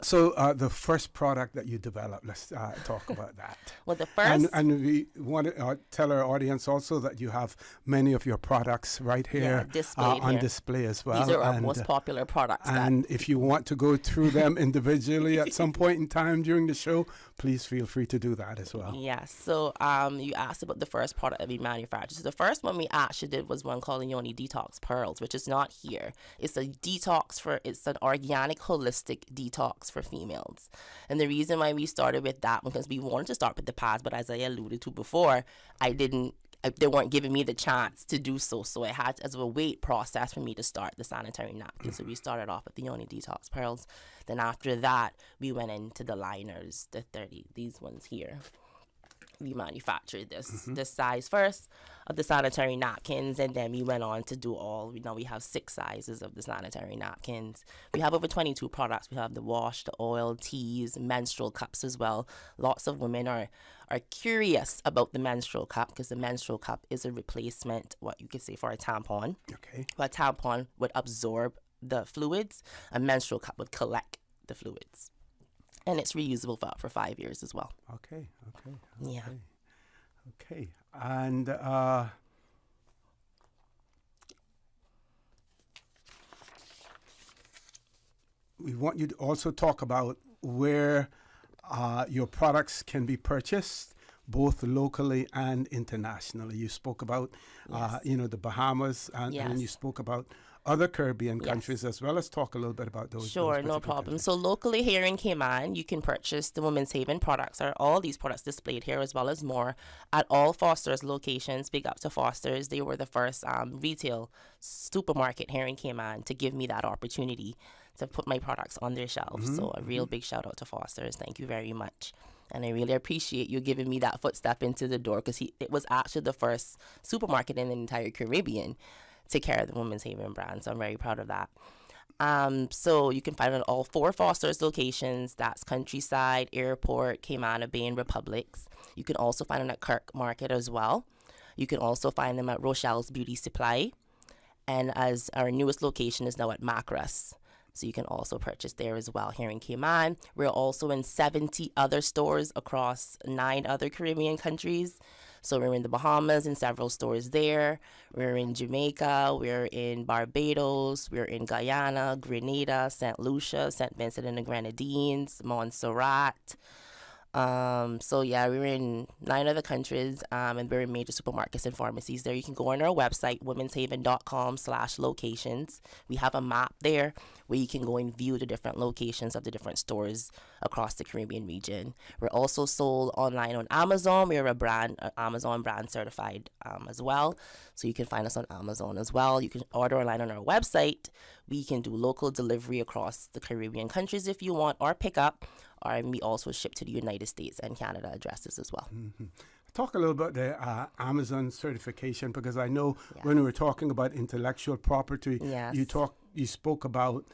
so the first product that you developed, let's talk about that. Well, the first... And we want to tell our audience also that you have many of your products right here on display as well. These are our most popular products. And if you want to go through them individually at some point in time during the show, please feel free to do that as well. Yes. So you asked about the first product that we manufactured. So the first one we actually did was one called Yoni Detox Pearls, which is not here. It's a detox it's an organic, holistic detox for females. And the reason why we started with that, because we wanted to start with the pads, but as I alluded to before, they weren't giving me the chance to do so. So I had, as a wait process for me to start the sanitary napkins. So we started off with the Yoni Detox Pearls. Then after that, we went into the liners, the 30, these ones here. we manufactured this size first of the sanitary napkins, and then we went on to do we have 6 sizes of the sanitary napkins. We have over 22 products. We have the wash, the oil, teas, menstrual cups as well. Lots of women are curious about the menstrual cup, because the menstrual cup is a replacement, what you could say, for a tampon. Okay. A tampon would absorb the fluids. A menstrual cup would collect the fluids. And it's reusable for up for 5 years as well. Okay. Yeah. Okay. And we want you to also talk about where your products can be purchased, both locally and internationally. You spoke about, the Bahamas, and you spoke about other Caribbean countries as well. Let's talk a little bit about those. Sure, no problem. Countries. So locally here in Cayman, you can purchase the Women's Haven products, or all these products displayed here, as well as more, at all Foster's locations. Big up to Foster's. They were the first retail supermarket here in Cayman to give me that opportunity to put my products on their shelves. So a real big shout out to Foster's. Thank you very much. And I really appreciate you giving me that footstep into the door, because it was actually the first supermarket in the entire Caribbean to carry the Women's Haven brand. So I'm very proud of that. So you can find it at all 4 Foster's locations. That's Countryside, Airport, Cayman Bay, and Republics. You can also find them at Kirk Market as well. You can also find them at Rochelle's Beauty Supply. And as our newest location is now at Macros. So you can also purchase there as well here in Cayman. We're also in 70 other stores across 9 other Caribbean countries. So we're in the Bahamas in several stores there. We're in Jamaica. We're in Barbados. We're in Guyana, Grenada, St. Lucia, St. Vincent and the Grenadines, Montserrat. We're in 9 other countries, and we're in major supermarkets and pharmacies there. You can go on our website, womenshaven.com/locations. We have a map there where you can go and view the different locations of the different stores across the Caribbean region. We're also sold online on Amazon. We're Amazon brand certified as well. So you can find us on Amazon as well. You can order online on our website. We can do local delivery across the Caribbean countries if you want, or pick up. And we also ship to the United States and Canada addresses as well. Talk a little about the Amazon certification, because I know when we were talking about intellectual property, you spoke about,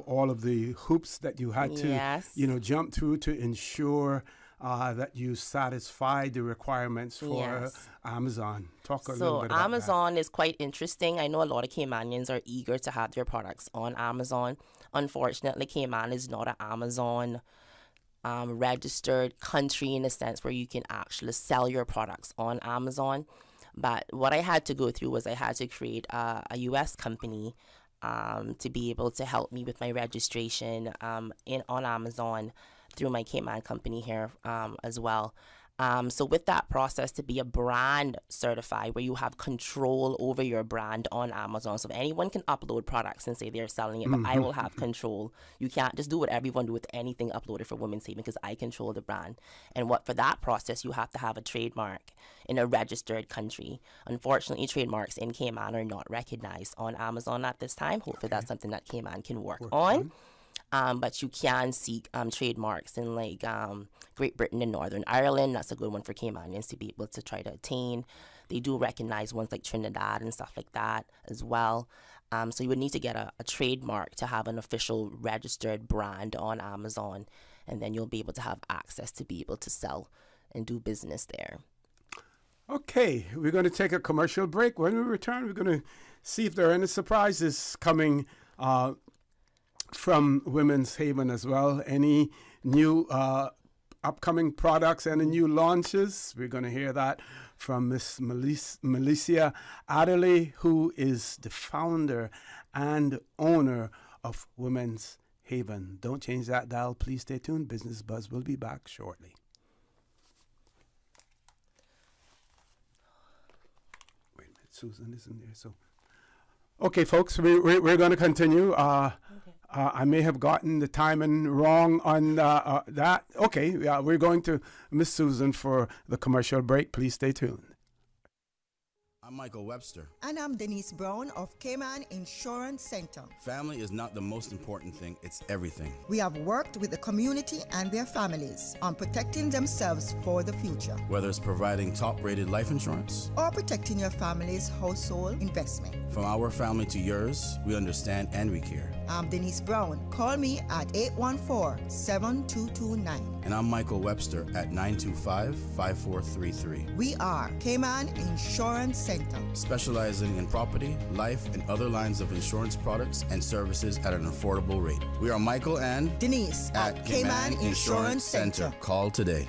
all of the hoops that you had to, jump through to ensure that you satisfy the requirements for Amazon. Talk a little bit about that. So Amazon is quite interesting. I know a lot of Caymanians are eager to have their products on Amazon. Unfortunately, Cayman is not an Amazon registered country, in a sense where you can actually sell your products on Amazon. But what I had to go through was I had to create a U.S. company to be able to help me with my registration on Amazon through my Cayman company here as well. So with that process, to be a brand certified, where you have control over your brand on Amazon. So anyone can upload products and say they're selling it, but I will have control. You can't just do what everyone do with anything uploaded for Women's Haven, because I control the brand. And for that process, you have to have a trademark in a registered country. Unfortunately, trademarks in Cayman are not recognized on Amazon at this time. Hopefully that's something that Cayman can work on. But you can seek trademarks in Great Britain and Northern Ireland. That's a good one for Caymanians to be able to try to attain. They do recognize ones like Trinidad and stuff like that as well. So you would need to get a trademark to have an official registered brand on Amazon, and then you'll be able to have access to be able to sell and do business there. Okay, we're going to take a commercial break. When we return, we're going to see if there are any surprises coming from Women's Haven as well. Any new upcoming products, any new launches? We're going to hear that from Miss Melissa Adderley, who is the founder and owner of Women's Haven. Don't change that dial. Please stay tuned. Business Buzz will be back shortly. Wait a minute, Susan isn't there, so... Okay, folks, we're going to continue. I may have gotten the timing wrong on that. Okay, we're going to Miss Susan for the commercial break. Please stay tuned. I'm Michael Webster. And I'm Denise Brown of Cayman Insurance Center. Family is not the most important thing, it's everything. We have worked with the community and their families on protecting themselves for the future. Whether it's providing top-rated life insurance or protecting your family's household investment. From our family to yours, we understand and we care. I'm Denise Brown. Call me at 814-7229. And I'm Michael Webster at 925-5433. We are Cayman Insurance Center, specializing in property, life, and other lines of insurance products and services at an affordable rate. We are Michael and Denise at Cayman Insurance Center. Call today.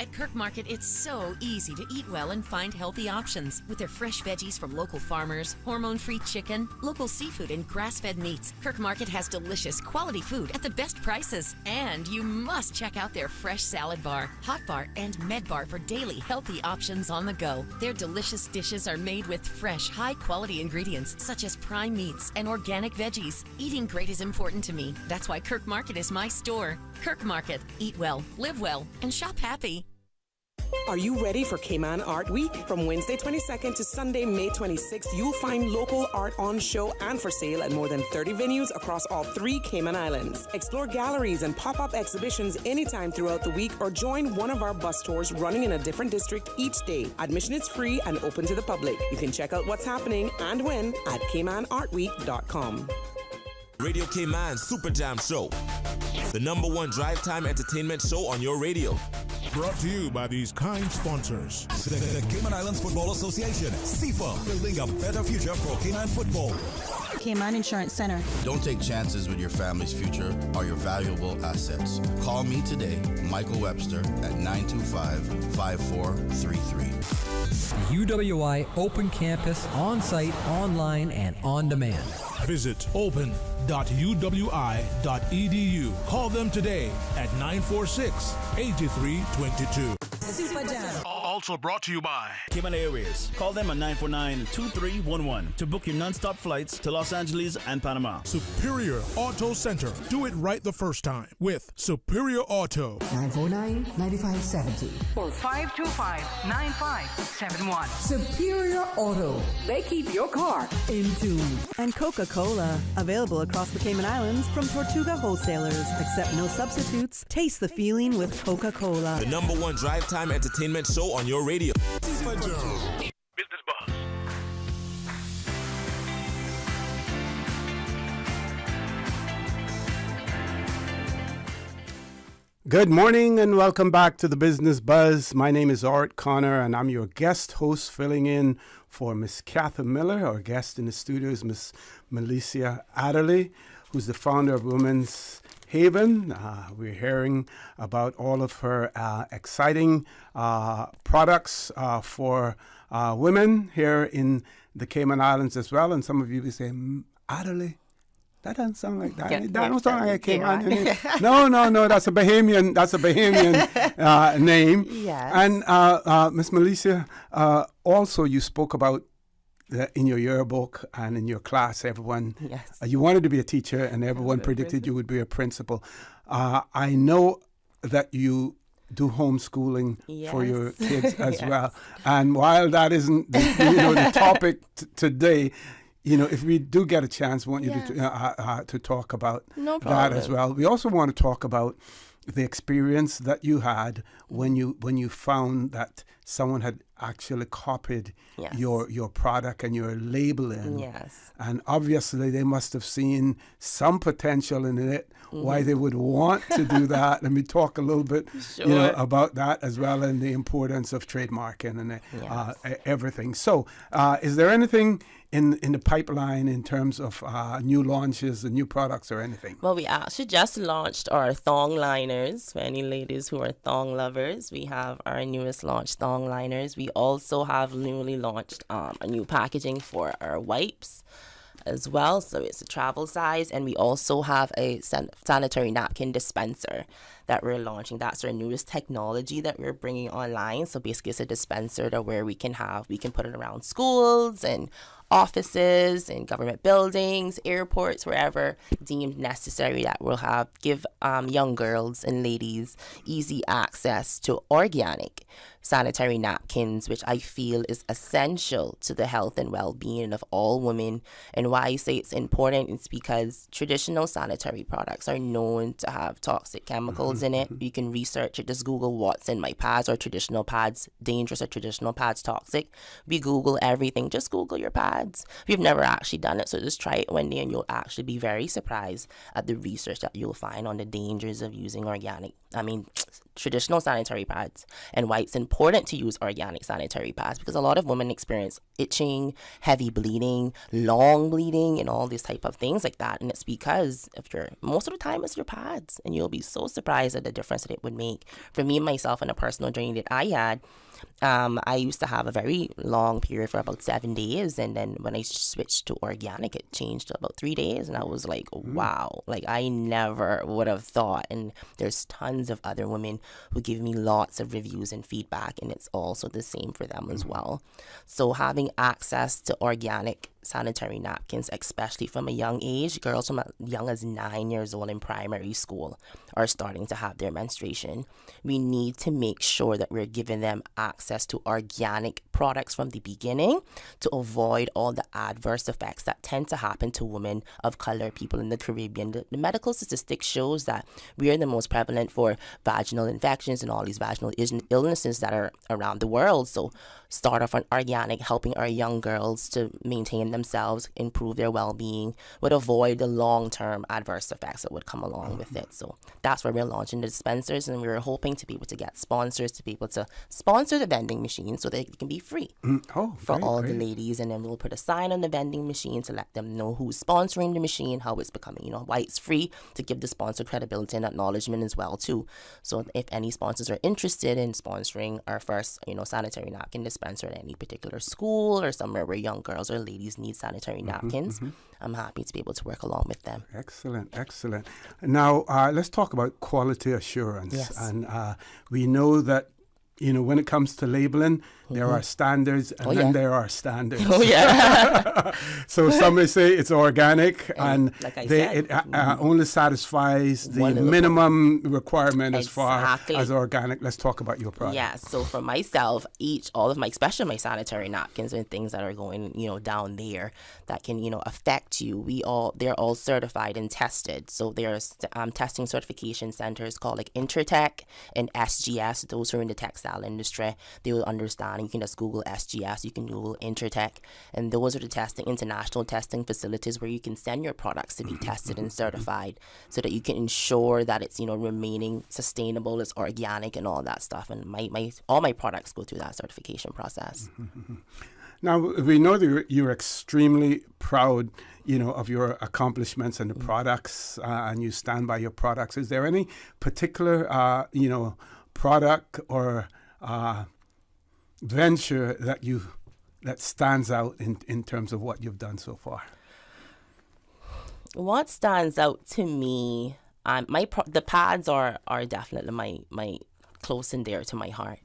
At Kirk Market, it's so easy to eat well and find healthy options. With their fresh veggies from local farmers, hormone-free chicken, local seafood, and grass-fed meats, Kirk Market has delicious, quality food at the best prices. And you must check out their fresh salad bar, hot bar, and med bar for daily healthy options on the go. Their delicious dishes are made with fresh, high-quality ingredients such as prime meats and organic veggies. Eating great is important to me. That's why Kirk Market is my store. Kirk Market. Eat well, live well, and shop happy. Are you ready for Cayman Art Week? From Wednesday 22nd to Sunday, May 26th, you'll find local art on show and for sale at more than 30 venues across all 3 Cayman Islands. Explore galleries and pop-up exhibitions anytime throughout the week or join one of our bus tours running in a different district each day. Admission is free and open to the public. You can check out what's happening and when at CaymanArtWeek.com. Radio Cayman Super Jam Show, the #1 drive time entertainment show on your radio. Brought to you by these kind sponsors. The Cayman Islands Football Association, CIFA, building a better future for Cayman football. Cayman Insurance Center. Don't take chances with your family's future or your valuable assets. Call me today, Michael Webster, at 925-5433. UWI Open Campus, on-site, online, and on demand. Visit open.uwi.edu. Call them today at 946-8322. Super Jam. Also brought to you by Cayman Airways. Call them at 949-2311 to book your non-stop flights to Los Angeles and Panama. Superior Auto Center. Do it right the first time with Superior Auto. 949-9570 or 525-9571. Superior Auto. They keep your car in tune. And Coca-Cola. Available across the Cayman Islands from Tortuga wholesalers. Accept no substitutes. Taste the feeling with Coca-Cola. The #1 drive time entertainment show on your radio. Business Buzz. Good morning and welcome back to the Business Buzz. My name is Orrett Connor and I'm your guest host filling in for Miss Catherine Miller. Our guest in the studio is Miss Melissa Adderley, who's the founder of Women's Haven. We're hearing about all of her exciting products for women here in the Cayman Islands as well. And some of you will say, Adderley? That doesn't sound like that. That don't sound like a Cayman. No. That's a Bahamian. Name. Yes. And Miss Melissa, also you spoke about in your yearbook and in your class, everyone. Yes. You wanted to be a teacher, and everyone predicted you would be a principal. I know that you do homeschooling for your kids as well. And while that isn't the topic today, if we do get a chance, we want you to talk about that as well. We also want to talk about the experience that you had when you found that someone had actually copied your product and your labeling. Yes. And obviously they must have seen some potential in it, why they would want to do that. Let me talk a little bit about that as well, and the importance of trademarking and everything. So is there anything in the pipeline in terms of new launches and new products or anything? Well, we actually just launched our thong liners for any ladies who are thong lovers. We have our newest launch thong liners. We also have newly launched a new packaging for our wipes as well. So it's a travel size, and we also have a sanitary napkin dispenser that we're launching. That's our newest technology that we're bringing online. So basically it's a dispenser that where we can put it around schools and offices and government buildings, airports, wherever deemed necessary, that will give young girls and ladies easy access to organic. sanitary napkins, which I feel is essential to the health and well-being of all women. And why I say it's important is because traditional sanitary products are known to have toxic chemicals in it. You can research it. Just Google what's in my pads. Or traditional pads dangerous or traditional pads toxic. We Google everything. Just Google your pads. We've never actually done it, so just try it one day and you'll actually be very surprised at the research that you'll find on the dangers of using traditional sanitary pads, and why it's important to use organic sanitary pads, because a lot of women experience itching, heavy bleeding, long bleeding, and all these type of things like that. And it's because most of the time it's your pads, and you'll be so surprised at the difference that it would make. For me, myself, and a personal journey that I had, I used to have a very long period for about 7 days, and then when I switched to organic, it changed to about 3 days, and I was like, wow, like I never would have thought. And there's tons of other women who give me lots of reviews and feedback, and it's also the same for them as well. So having access to organic sanitary napkins, especially from a young age, girls from as young as 9 years old in primary school are starting to have their menstruation. We need to make sure that we're giving them access to organic products from the beginning to avoid all the adverse effects that tend to happen to women of color, people in the Caribbean. The medical statistics shows that we are the most prevalent for vaginal infections and all these vaginal illnesses that are around the world. So start off on organic, helping our young girls to maintain themselves, improve their well-being, would avoid the long-term adverse effects that would come along with it. So that's where we're launching the dispensers, and we're hoping to be able to get sponsors to be able to sponsor the vending machine so that it can be free for all the ladies. And then we'll put a sign on the vending machine to let them know who's sponsoring the machine, how it's becoming, why it's free, to give the sponsor credibility and acknowledgement as well too. So if any sponsors are interested in sponsoring our first, sanitary napkin dispenser at any particular school or somewhere where young girls or ladies need sanitary napkins, I'm happy to be able to work along with them. Excellent. Now, let's talk about quality assurance. Yes. And we know that, when it comes to labeling, there are standards, and then there are standards. Oh, yeah. So some may say it's organic, and like it only satisfies the minimum requirement as far as organic. Let's talk about your product. Yeah, so for myself, especially my sanitary napkins and things that are going, down there that can, affect you, they're all certified and tested. So there's testing certification centers called like Intertech and SGS. Those who are in the textile industry, they will understand. You can just Google SGS, you can Google Intertech, and those are the international testing facilities where you can send your products to be tested and certified, so that you can ensure that it's remaining sustainable, it's organic, and all that stuff. And all my products go through that certification process. Now, we know that you're extremely proud, of your accomplishments and the products, and you stand by your products. Is there any particular, product or venture that stands out in terms of what you've done so far? What stands out to me, the pads are definitely my close and dear to my heart.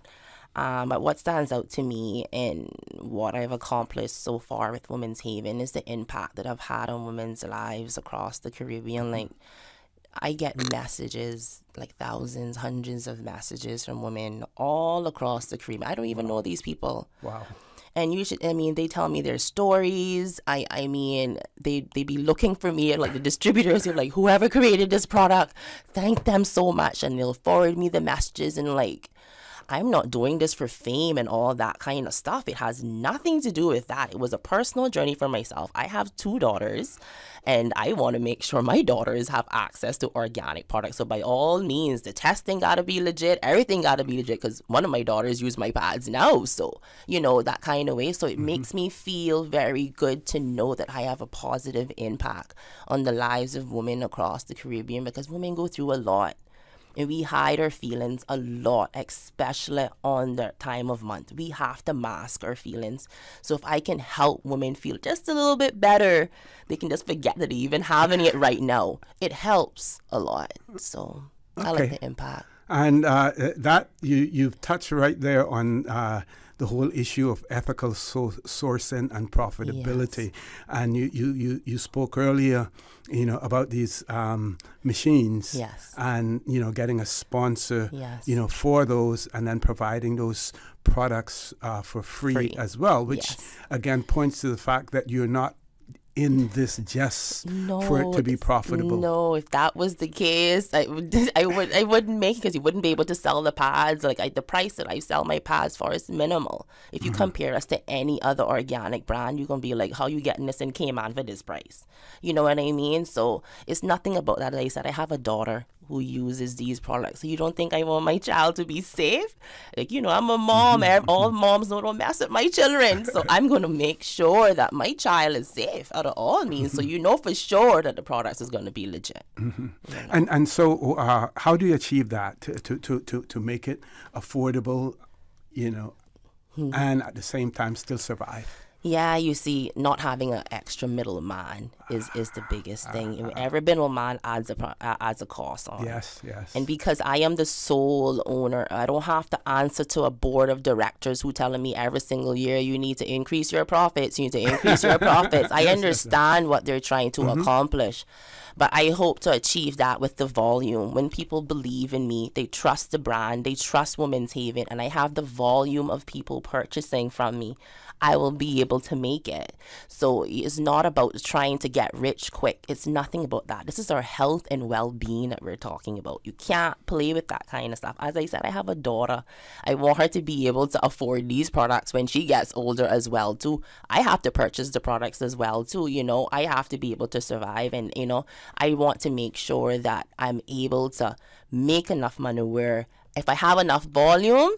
But what stands out to me and what I've accomplished so far with Women's Haven is the impact that I've had on women's lives across the Caribbean. Like, I get messages, like thousands, hundreds of messages from women all across the Caribbean. I don't even know these people. Wow. And they tell me their stories. They be looking for me, like the distributors. They're like, whoever created this product, thank them so much. And they'll forward me the messages, and like, I'm not doing this for fame and all that kind of stuff. It has nothing to do with that. It was a personal journey for myself. I have 2 daughters, and I want to make sure my daughters have access to organic products. So by all means, the testing got to be legit. Everything got to be legit, because one of my daughters use my pads now. So, that kind of way. So it makes me feel very good to know that I have a positive impact on the lives of women across the Caribbean, because women go through a lot. And we hide our feelings a lot, especially on the time of month. We have to mask our feelings. So if I can help women feel just a little bit better, they can just forget that they're even having it right now. It helps a lot. So I like the impact. And that you've touched right there on the whole issue of ethical sourcing and profitability. Yes. And you spoke earlier, about these machines. Yes. And, getting a sponsor, yes. For those, and then providing those products for free as well, which again points to the fact that you're not in this just for it to be profitable. No, if that was the case, I wouldn't make it, because you wouldn't be able to sell the pads. Like the price that I sell my pads for is minimal. If you compare us to any other organic brand, you're gonna be like, how you getting this in Cayman for this price? You know what I mean? So it's nothing about that. Like I said, I have a daughter who uses these products. So you don't think I want my child to be safe? Like, you know, I'm a mom. All moms don't mess with my children. So I'm going to make sure that my child is safe out of all means. So you know for sure that the products is going to be legit. And so how do you achieve that to make it affordable, you know, and at the same time still survive? Yeah, you see, not having an extra middleman is the biggest thing. Every middleman adds a cost on. Yes. And because I am the sole owner, I don't have to answer to a board of directors who telling me every single year you need to increase your profits. You need to increase your profits. I understand what they're trying to accomplish. But I hope to achieve that with the volume. When people believe in me, they trust the brand, they trust Women's Haven, and I have the volume of people purchasing from me, I will be able to make it. So it's not about trying to get rich quick. It's nothing about that. This is our health and well-being that we're talking about. You can't play with that kind of stuff. As I said, I have a daughter. I want her to be able to afford these products when she gets older as well too. I have to purchase the products as well too. You know, I have to be able to survive, and you know, I want to make sure that I'm able to make enough money where if I have enough volume,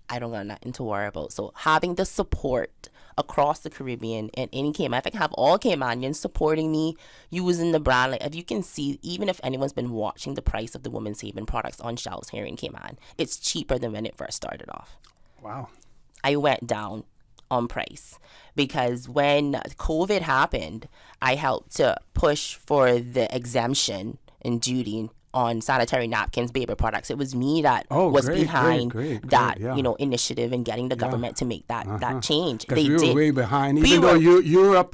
I don't got nothing to worry about. So having the support across the Caribbean and in Cayman, if I can have all Caymanians supporting me, using the brand, like if you can see, even if anyone's been watching the price of the Women's Haven products on shelves here in Cayman, it's cheaper than when it first started off. Wow. I went down on price because when COVID happened, I helped to push for the exemption in duty on sanitary napkins, baby products. It was me that was behind that, you know, initiative and getting the government to make that change. They we were way behind. Even though Europe,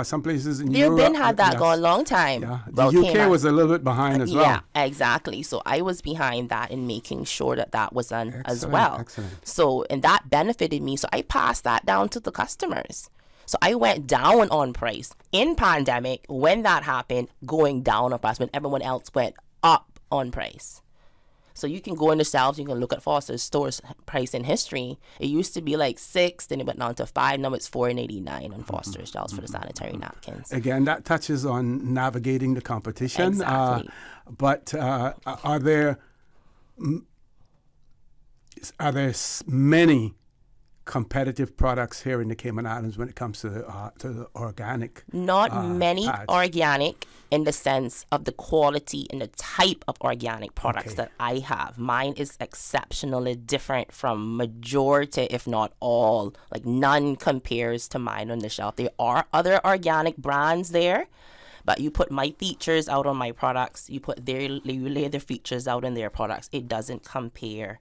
some places in Europe, been had that going a long time. Yeah. The UK was a little bit behind as well. Yeah, exactly. So I was behind that and making sure that was done as well. Excellent. So, and that benefited me. So I passed that down to the customers. So I went down on price in pandemic when that happened, going down on price when everyone else went up on price. So you can go in the shelves, you can look at Foster's store's price in history. It used to be like $6, then it went down to $5. Now it's $4.89 on Foster's shelves for the sanitary napkins. Again, that touches on navigating the competition. Exactly. But are there many competitive products here in the Cayman Islands when it comes to the organic? Not many pads. Organic in the sense of the quality and the type of organic products that I have. Mine is exceptionally different from majority, if not all. Like none compares to mine on the shelf. There are other organic brands there, but you put my features out on my products, you lay their features out on their products. It doesn't compare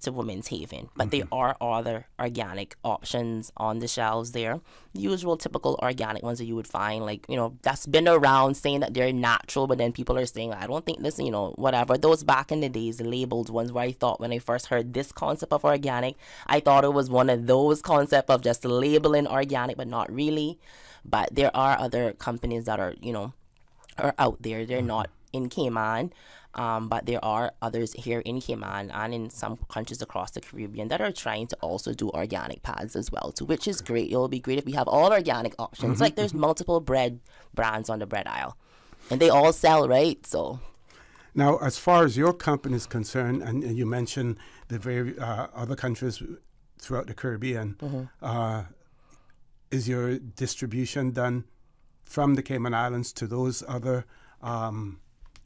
to Women's Haven, but there are other organic options on the shelves there. Usual typical organic ones that you would find, like, you know, that's been around saying that they're natural, but then people are saying, I don't think this, you know, whatever. Those back in the days, the labeled ones where I thought when I first heard this concept of organic, I thought it was one of those concepts of just labeling organic, but not really. But there are other companies that are, you know, are out there. They're not in Cayman. But there are others here in Cayman and in some countries across the Caribbean that are trying to also do organic pads as well too, which is great. It'll be great if we have all organic options. Like there's multiple bread brands on the bread aisle, and they all sell, right? So now, as far as your company is concerned, and you mentioned the very other countries throughout the Caribbean, is your distribution done from the Cayman Islands to those other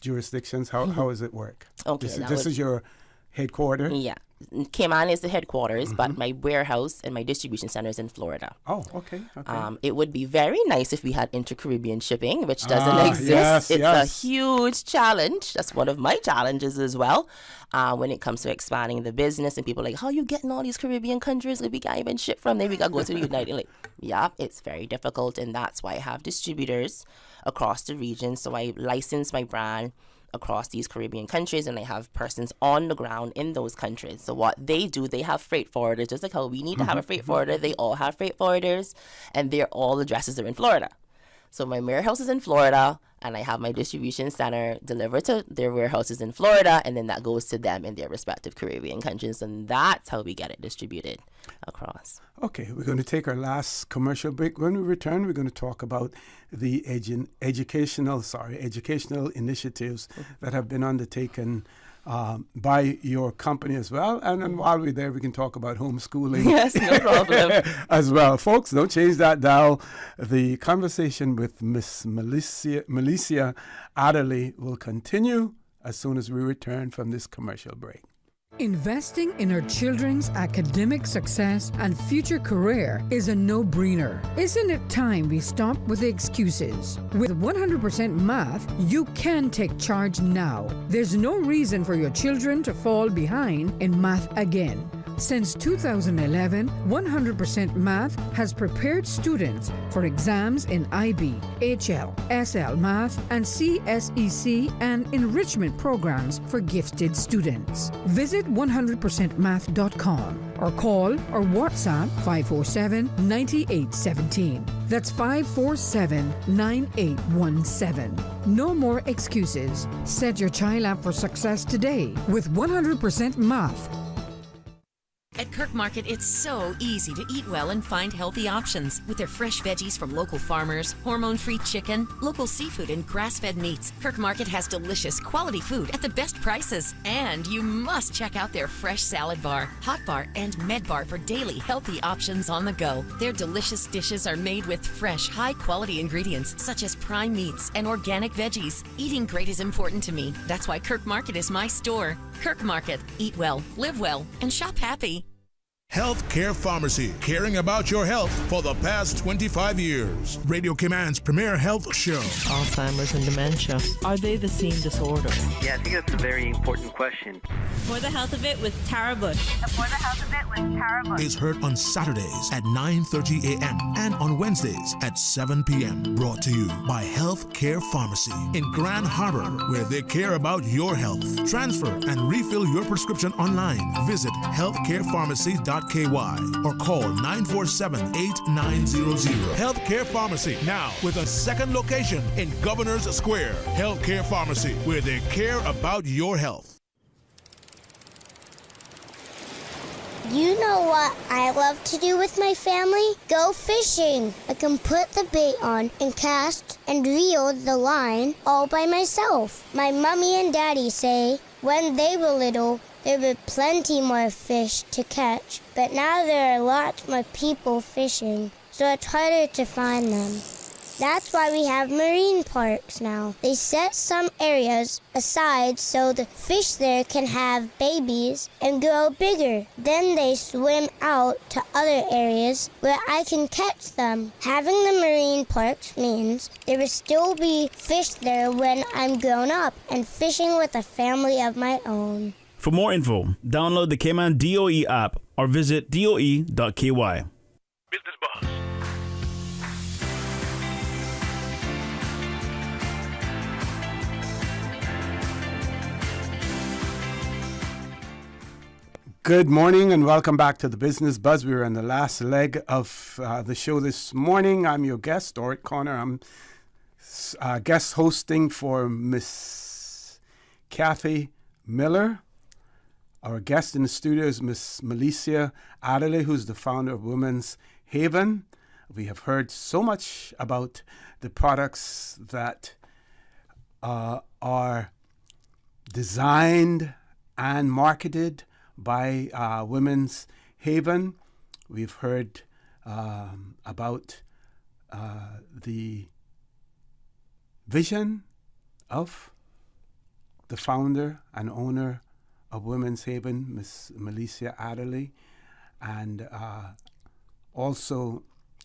jurisdictions? How does it work? Okay, this is your headquarters? Yeah. Cayman is the headquarters, but my warehouse and my distribution center is in Florida. Oh, okay. It would be very nice if we had inter-Caribbean shipping, which doesn't exist. It's a huge challenge. That's one of my challenges as well when it comes to expanding the business. And people are like, how are you getting all these Caribbean countries that we can't even ship from? Then we got to go to the United. Like, yeah, it's very difficult. And that's why I have distributors across the region. So I license my brand across these Caribbean countries, and I have persons on the ground in those countries. So what they do, they have freight forwarders, just like how we need to have a freight forwarder. They all have freight forwarders, and they're all addresses are in Florida. So my warehouse is in Florida, and I have my distribution center deliver to their warehouses in Florida, and then that goes to them in their respective Caribbean countries, and that's how we get it distributed across. Okay, we're going to take our last commercial break. When we return, we're going to talk about the educational initiatives that have been undertaken by your company as well. And while we're there, we can talk about homeschooling. Yes, no problem. as well. Folks, don't change that dial. The conversation with Miss Melissa Adderley will continue as soon as we return from this commercial break. Investing in our children's academic success and future career is a no-brainer. Isn't it time we stop with the excuses? With 100% Math, you can take charge now. There's no reason for your children to fall behind in math again. Since 2011, 100% Math has prepared students for exams in IB, HL, SL Math, and CSEC and enrichment programs for gifted students. Visit 100%math.com or call or WhatsApp 547-9817. That's 547-9817. No more excuses. Set your child up for success today with 100% Math. At Kirk Market, it's so easy to eat well and find healthy options. With their fresh veggies from local farmers, hormone-free chicken, local seafood, and grass-fed meats, Kirk Market has delicious, quality food at the best prices. And you must check out their fresh salad bar, hot bar, and med bar for daily healthy options on the go. Their delicious dishes are made with fresh, high-quality ingredients such as prime meats and organic veggies. Eating great is important to me. That's why Kirk Market is my store. Kirk Market. Eat well, live well, and shop happy. Healthcare Pharmacy, caring about your health for the past 25 years. Radio Cayman's premier health show. Alzheimer's and dementia, are they the same disorder? Yeah, I think that's a very important question. For the Health of It with Tara Bush. For the Health of It with Tara Bush. Is heard on Saturdays at 9:30 a.m. and on Wednesdays at 7 p.m. Brought to you by Healthcare Pharmacy in Grand Harbor, where they care about your health. Transfer and refill your prescription online. Visit healthcarepharmacy.KY or call 947-8900. Healthcare Pharmacy, now with a second location in Governor's Square. Healthcare Pharmacy, where they care about your health. You know what I love to do with my family? Go fishing. I can put the bait on and cast and reel the line all by myself. My mommy and daddy say when they were little, there were plenty more fish to catch, but now there are lots more people fishing, so it's harder to find them. That's why we have marine parks now. They set some areas aside so the fish there can have babies and grow bigger. Then they swim out to other areas where I can catch them. Having the marine parks means there will still be fish there when I'm grown up and fishing with a family of my own. For more info, download the Cayman DOE app or visit doe.ky. Business Boss. Good morning and welcome back to the Business Buzz. We're in the last leg of the show this morning. I'm your guest, Orrett Connor. I'm guest hosting for Miss Kathy Miller. Our guest in the studio is Miss Melissa Adderley, who's the founder of Women's Haven. We have heard so much about the products that are designed and marketed by Women's Haven. We've heard about the vision of the founder and owner of Women's Haven, Miss Melissa Adderley, and also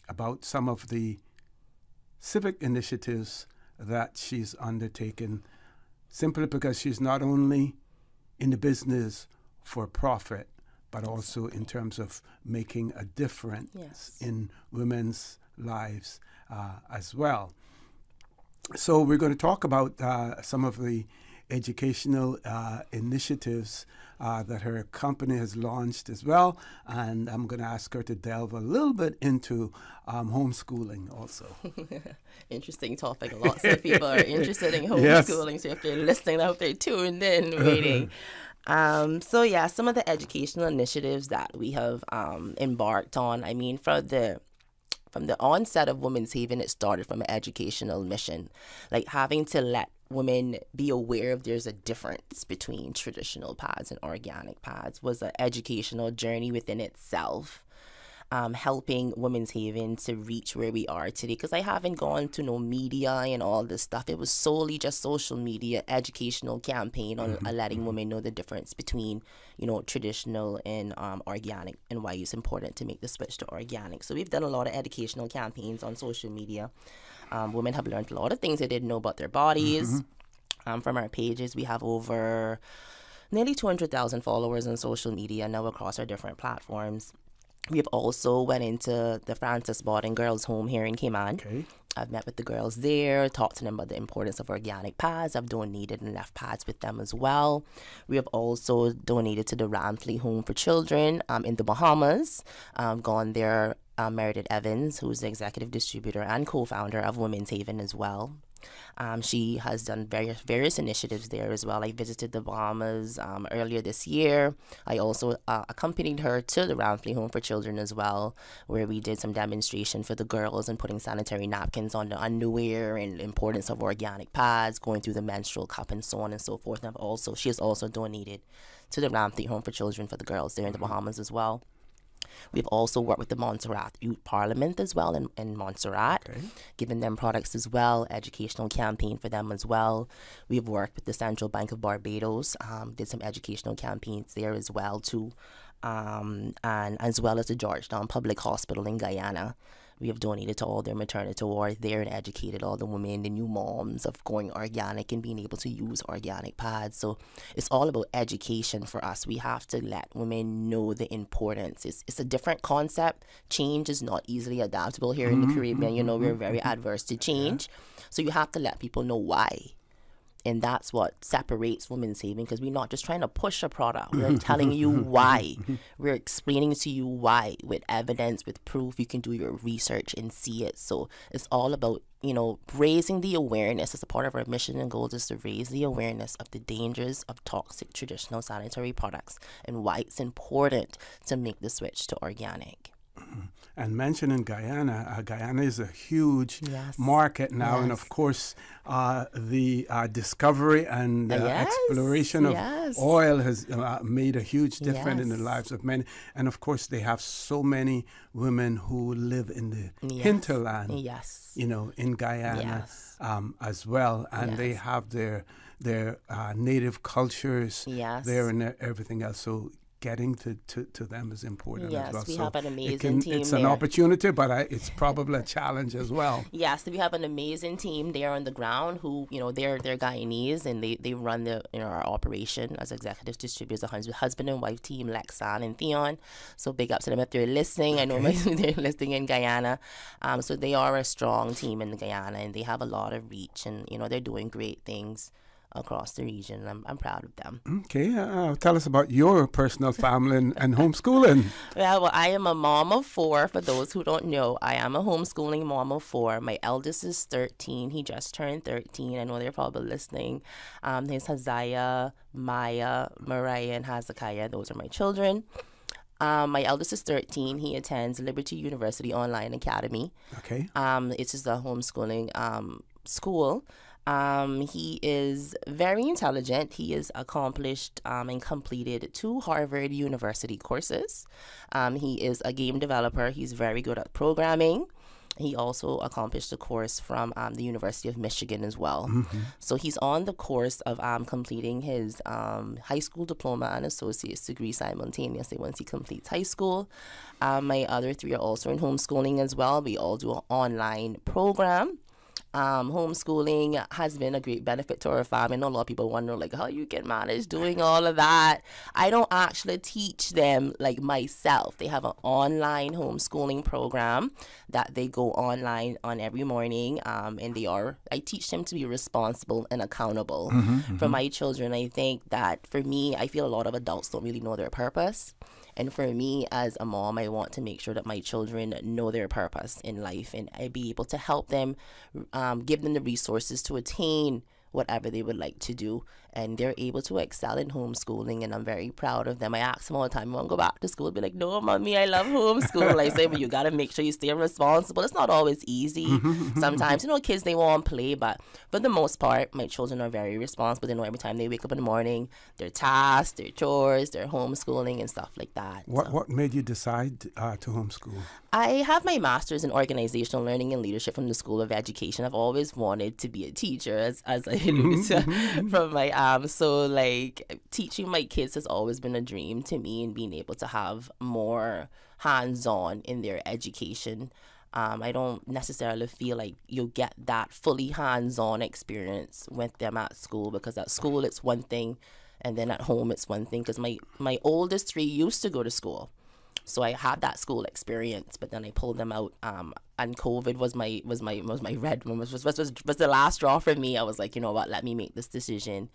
about some of the civic initiatives that she's undertaken, simply because she's not only in the business for profit, but also in terms of making a difference in women's lives as well. So we're going to talk about some of the educational initiatives that her company has launched as well. And I'm going to ask her to delve a little bit into homeschooling also. Interesting topic. Lots of people are interested in homeschooling. Yes. So if you're listening out there, tuned in, waiting. So yeah, some of the educational initiatives that we have embarked on. I mean, from the onset of Women's Haven, it started from an educational mission, like having to let women be aware of there's a difference between traditional pads and organic pads was an educational journey within itself. Helping Women's Haven to reach where we are today, because I haven't gone to no media and all this stuff. It was solely just social media educational campaign on letting women know the difference between, traditional and organic, and why it's important to make the switch to organic. So we've done a lot of educational campaigns on social media. Women have learned a lot of things they didn't know about their bodies. From our pages, we have over nearly 200,000 followers on social media now across our different platforms. We have also went into the Francis Bawden Girls' Home here in Cayman. Okay. I've met with the girls there, talked to them about the importance of organic pads. I've donated and left pads with them as well. We have also donated to the Ramfleet Home for Children in the Bahamas. Gone there, Meredith Evans, who's the executive distributor and co-founder of Women's Haven as well. She has done various initiatives there as well. I visited the Bahamas earlier this year. I also accompanied her to the Ramfleet Home for Children as well, where we did some demonstration for the girls and putting sanitary napkins on the underwear and the importance of organic pads, going through the menstrual cup and so on and so forth. And she has also donated to the Ramfleet Home for Children for the girls there in the Bahamas as well. We've also worked with the Montserrat Youth Parliament as well in Montserrat, giving them products as well, educational campaign for them as well. We've worked with the Central Bank of Barbados, did some educational campaigns there as well too, and as well as the Georgetown Public Hospital in Guyana. We have donated to all their maternity wards there and educated all the women, the new moms, of going organic and being able to use organic pads. So it's all about education for us. We have to let women know the importance. It's a different concept. Change is not easily adaptable here in the Caribbean. We're very adverse to change. So you have to let people know why. And that's what separates Women's Haven, because we're not just trying to push a product. We're telling you why. We're explaining to you why with evidence, with proof. You can do your research and see it. So it's all about, raising the awareness. As a part of our mission and goals is to raise the awareness of the dangers of toxic traditional sanitary products and why it's important to make the switch to organic. And mentioning Guyana, Guyana is a huge market now, and of course, the discovery and exploration of oil has made a huge difference in the lives of many. And of course, they have so many women who live in the hinterland, in Guyana as well, and they have their native cultures there and everything else. So getting to them is important as well. We so have an amazing team it's an opportunity, but it's probably a challenge as well. Yes, we have an amazing team there on the ground who, they're Guyanese, and they run our operation as executive distributors, a husband and wife team, Lexan and Theon. So big ups to them if they're listening. I know they're listening in Guyana. So they are a strong team in Guyana, and they have a lot of reach, and they're doing great things across the region. I'm proud of them. Okay, tell us about your personal family and homeschooling. Well, I am a mom of 4. For those who don't know, I am a homeschooling mom of 4. My eldest is 13. He just turned 13. I know they're probably listening. His Haziah, Maya, Mariah, and Hezekiah. Those are my children. My eldest is 13. He attends Liberty University Online Academy. Okay. It's just a homeschooling school. He is very intelligent. He is accomplished and completed 2 Harvard University courses. He is a game developer. He's very good at programming. He also accomplished a course from the University of Michigan as well. So he's on the course of completing his high school diploma and associate's degree simultaneously once he completes high school. My other 3 are also in homeschooling as well. We all do an online program. Homeschooling has been a great benefit to our family. I know a lot of people wonder, like, how you can manage doing all of that. I don't actually teach them like myself. They have an online homeschooling program that they go online on every morning, and I teach them to be responsible and accountable for my children. I think that for me, I feel a lot of adults don't really know their purpose. And for me as a mom, I want to make sure that my children know their purpose in life, and I be able to help them, give them the resources to attain whatever they would like to do. And they're able to excel in homeschooling, and I'm very proud of them. I ask them all the time, you want to go back to school? Be like, no, mommy, I love homeschool. I say, but you got to make sure you stay responsible. It's not always easy. Sometimes, kids, they want to play, but for the most part, my children are very responsible. They know every time they wake up in the morning, their tasks, their chores, their homeschooling and stuff like that. What made you decide to homeschool? I have my master's in organizational learning and leadership from the School of Education. I've always wanted to be a teacher, as I alluded to from my so like teaching my kids has always been a dream to me, and being able to have more hands-on in their education. I don't necessarily feel like you'll get that fully hands-on experience with them at school, because at school it's one thing, and then at home it's one thing. Because my oldest three used to go to school, so I had that school experience, but then I pulled them out. And COVID was my red one, was the last straw for me. I was like, you know what, let me make this decision.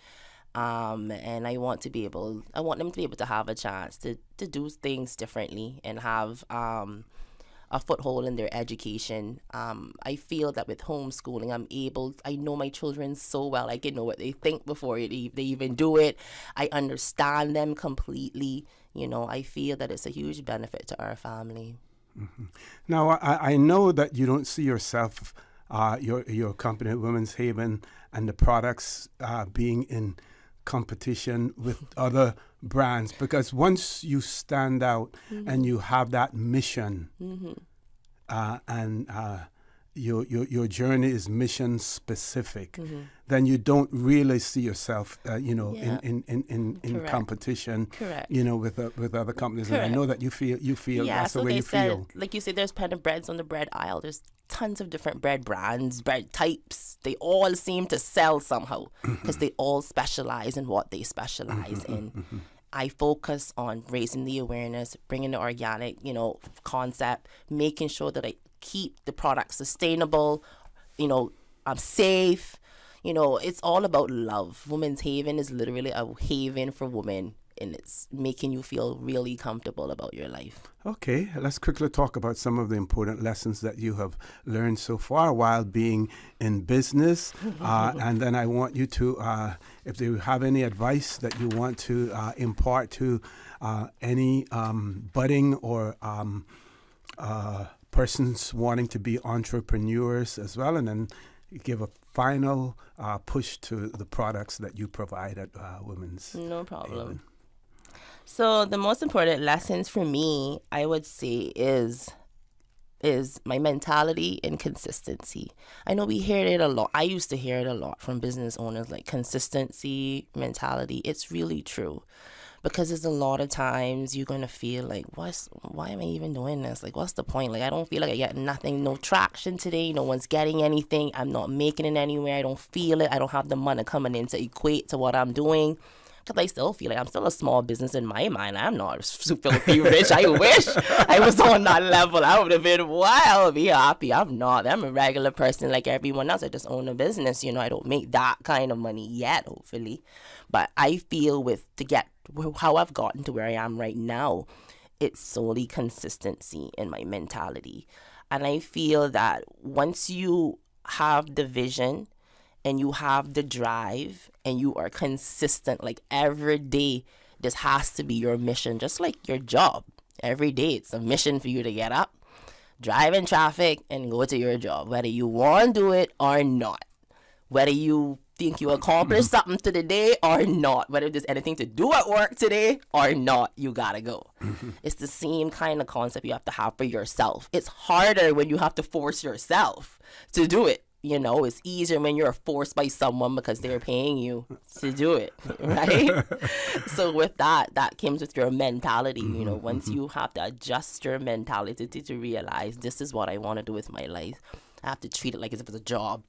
And I want them to be able to have a chance to do things differently and have a foothold in their education. I feel that with homeschooling, I know my children so well. I can know what they think before they even do it. I understand them completely. I feel that it's a huge benefit to our family. Now, I know that you don't see yourself, your company, Women's Haven, and the products being in competition with other brands, because once you stand out and you have that mission, and your journey is mission specific, then you don't really see yourself, in competition, with other companies. Correct. And I know that you feel that's the way you feel. Like you said, there's plenty of breads on the bread aisle. There's tons of different bread brands, bread types. They all seem to sell somehow because they all specialize in what they specialize in. I focus on raising the awareness, bringing the organic, concept, making sure that I keep the product sustainable, safe. It's all about love. Women's Haven is literally a haven for women, and it's making you feel really comfortable about your life. Okay, let's quickly talk about some of the important lessons that you have learned so far while being in business. And then I want you to, if you have any advice that you want to impart to any budding or persons wanting to be entrepreneurs as well, and then give a final push to the products that you provide at Women's No problem. Haven. So the most important lessons for me, I would say, is my mentality and consistency. I know we hear it a lot. I used to hear it a lot from business owners, like consistency, mentality. It's really true. Because there's a lot of times you're going to feel like, why am I even doing this? Like, what's the point? Like, I don't feel like I get nothing, no traction today. No one's getting anything. I'm not making it anywhere. I don't feel it. I don't have the money coming in to equate to what I'm doing. Because I still feel like I'm still a small business in my mind. I'm not super rich. I wish I was on that level. I would have been wild, be happy. I'm not. I'm a regular person like everyone else. I just own a business. I don't make that kind of money yet, hopefully. But I feel how I've gotten to where I am right now, it's solely consistency in my mentality. And I feel that once you have the vision and you have the drive and you are consistent, like every day, this has to be your mission, just like your job. Every day, it's a mission for you to get up, drive in traffic, and go to your job, whether you want to do it or not. Whether you think you accomplished something to the day or not, whether there's anything to do at work today or not, you gotta go. It's the same kind of concept you have to have for yourself. It's harder when you have to force yourself to do it. It's easier when you're forced by someone because they're paying you to do it, right? So with that comes with your mentality. Once you have to adjust your mentality to realize this is what I want to do with my life, I have to treat it like as if it's a job.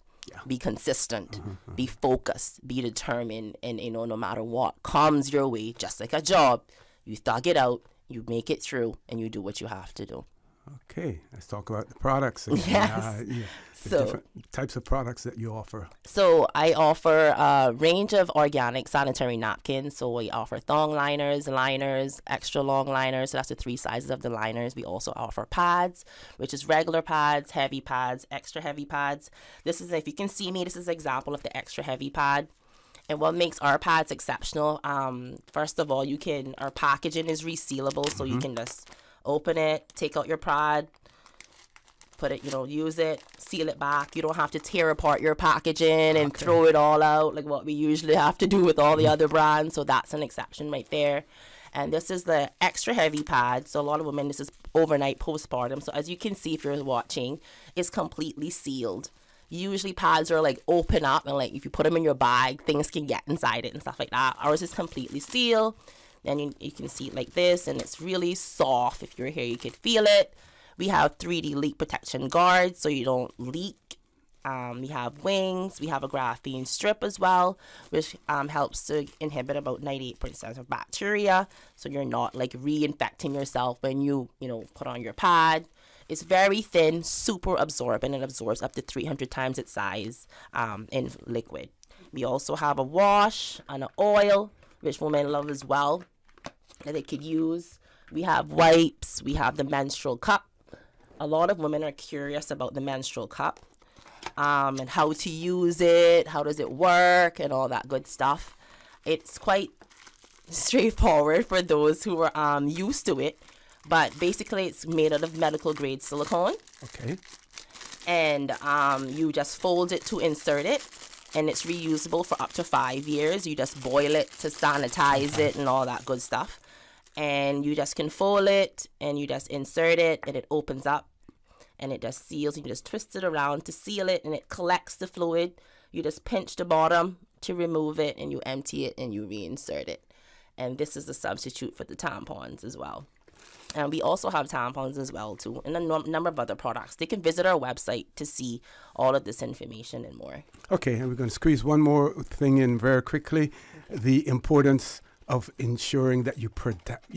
Be consistent, be focused, be determined, and no matter what comes your way, just like a job, you thug it out, you make it through, and you do what you have to do. Okay, let's talk about the products. Yes. The different types of products that you offer. So I offer a range of organic sanitary napkins. So we offer thong liners, extra long liners. So that's the 3 sizes of the liners. We also offer pads, which is regular pads, heavy pads, extra heavy pads. This is, if you can see me, this is an example of the extra heavy pad. And what makes our pads exceptional, first of all, our packaging is resealable. So you can just open it, take out your pad, put it, use it, seal it back. You don't have to tear apart your packaging and throw it all out like what we usually have to do with all the other brands. So that's an exception right there. And this is the extra heavy pad. So a lot of women, this is overnight postpartum. So as you can see if you're watching, it's completely sealed. Usually pads are like open up and like if you put them in your bag, things can get inside it and stuff like that. Ours is completely sealed. Then you can see it like this, and it's really soft. If you're here, you can feel it. We have 3D leak protection guards so you don't leak. We have wings. We have a graphene strip as well, which helps to inhibit about 98% of bacteria. So you're not like reinfecting yourself when you put on your pad. It's very thin, super absorbent, and absorbs up to 300 times its size in liquid. We also have a wash and an oil, which women love as well, that they could use. We have wipes. We have the menstrual cup. A lot of women are curious about the menstrual cup and how to use it, how does it work, and all that good stuff. It's quite straightforward for those who are used to it, but basically it's made out of medical grade silicone. Okay. And you just fold it to insert it, and it's reusable for up to 5 years. You just boil it to sanitize it and all that good stuff. And you just can fold it, and you just insert it, and it opens up, and it just seals. You can just twist it around to seal it, and it collects the fluid. You just pinch the bottom to remove it, and you empty it, and you reinsert it. And this is the substitute for the tampons as well. And we also have tampons as well, too, and a number of other products. They can visit our website to see all of this information and more. Okay, and we're going to squeeze one more thing in very quickly. The importance of ensuring that you protect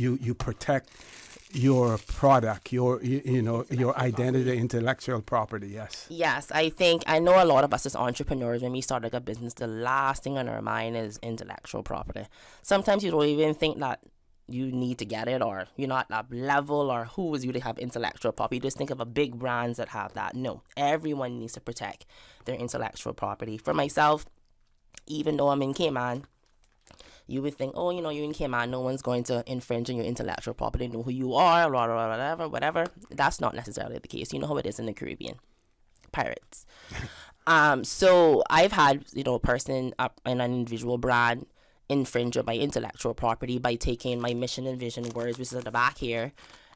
your product, your identity, intellectual property. Yes, I know a lot of us as entrepreneurs, when we start like a business, the last thing on our mind is intellectual property. Sometimes you don't even think that you need to get it, or you're not at level, or who is you to have intellectual property. You just think of a big brands that have that. No, everyone needs to protect their intellectual property. For myself, even though I'm in Cayman, you would think, you're in Cayman, no one's going to infringe on your intellectual property, know who you are, whatever. That's not necessarily the case. You know how it is in the Caribbean. Pirates. So I've had, a person up in an individual brand infringe on my intellectual property by taking my mission and vision words, which is at the back here,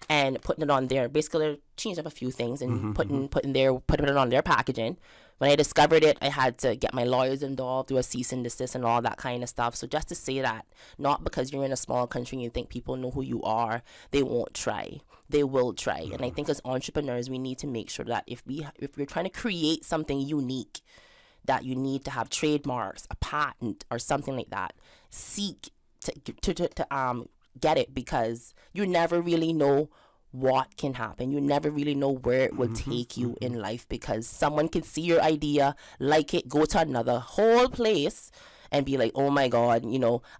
and putting it on there. Basically, changed up a few things and putting it on their packaging. When I discovered it, I had to get my lawyers involved, do a cease and desist and all that kind of stuff. So just to say that, not because you're in a small country and you think people know who you are, they won't try. They will try. And I think as entrepreneurs, we need to make sure that if we're trying to create something unique, that you need to have trademarks, a patent, or something like that. Seek to get it, because you never really know what can happen. You never really know where it will take you in life, because someone can see your idea, like it, go to another whole place and be like, oh my God,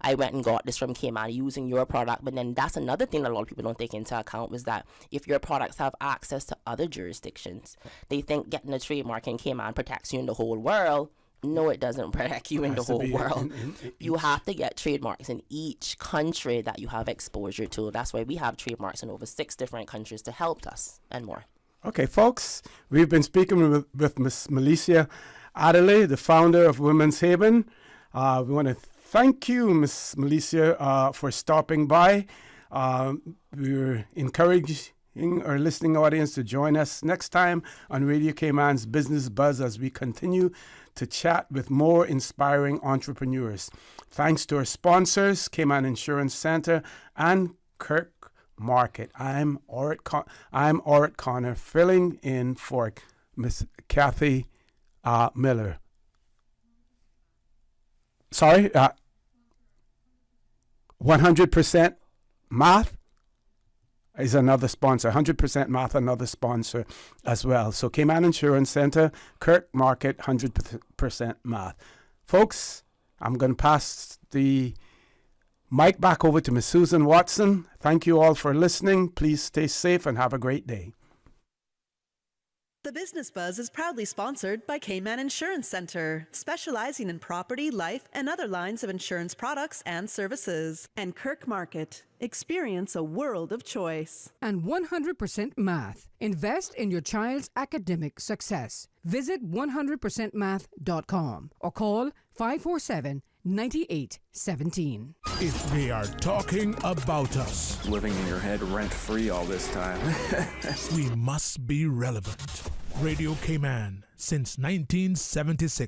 I went and got this from Cayman using your product. But then that's another thing that a lot of people don't take into account, was that if your products have access to other jurisdictions, they think getting a trademark in Cayman protects you in the whole world. No, it doesn't protect you in the whole world. You have to get trademarks in each country that you have exposure to. That's why we have trademarks in over 6 different countries to help us and more. Okay, folks, we've been speaking with Miss Melissa Adderley, the founder of Women's Haven. We want to thank you, Miss Melissa, for stopping by. We're encouraging our listening audience to join us next time on Radio Cayman's Business Buzz as we continue to chat with more inspiring entrepreneurs. Thanks to our sponsors, Cayman Insurance Center and Kirk Market. I'm Orrett Connor, filling in for Miss Kathy Miller. sorry, 100% Math is another sponsor. 100% Math, another sponsor as well. So Cayman Insurance Center, Kirk Market, 100% Math. Folks, I'm going to pass the mic back over to Miss Susan Watson. Thank you all for listening. Please stay safe and have a great day. The Business Buzz is proudly sponsored by Cayman Insurance Center, specializing in property, life, and other lines of insurance products and services. And Kirk Market. Experience a world of choice. And 100% Math. Invest in your child's academic success. Visit 100%math.com or call 547-9817. If they are talking about us, living in your head rent-free all this time, we must be relevant. Radio Cayman since 1976.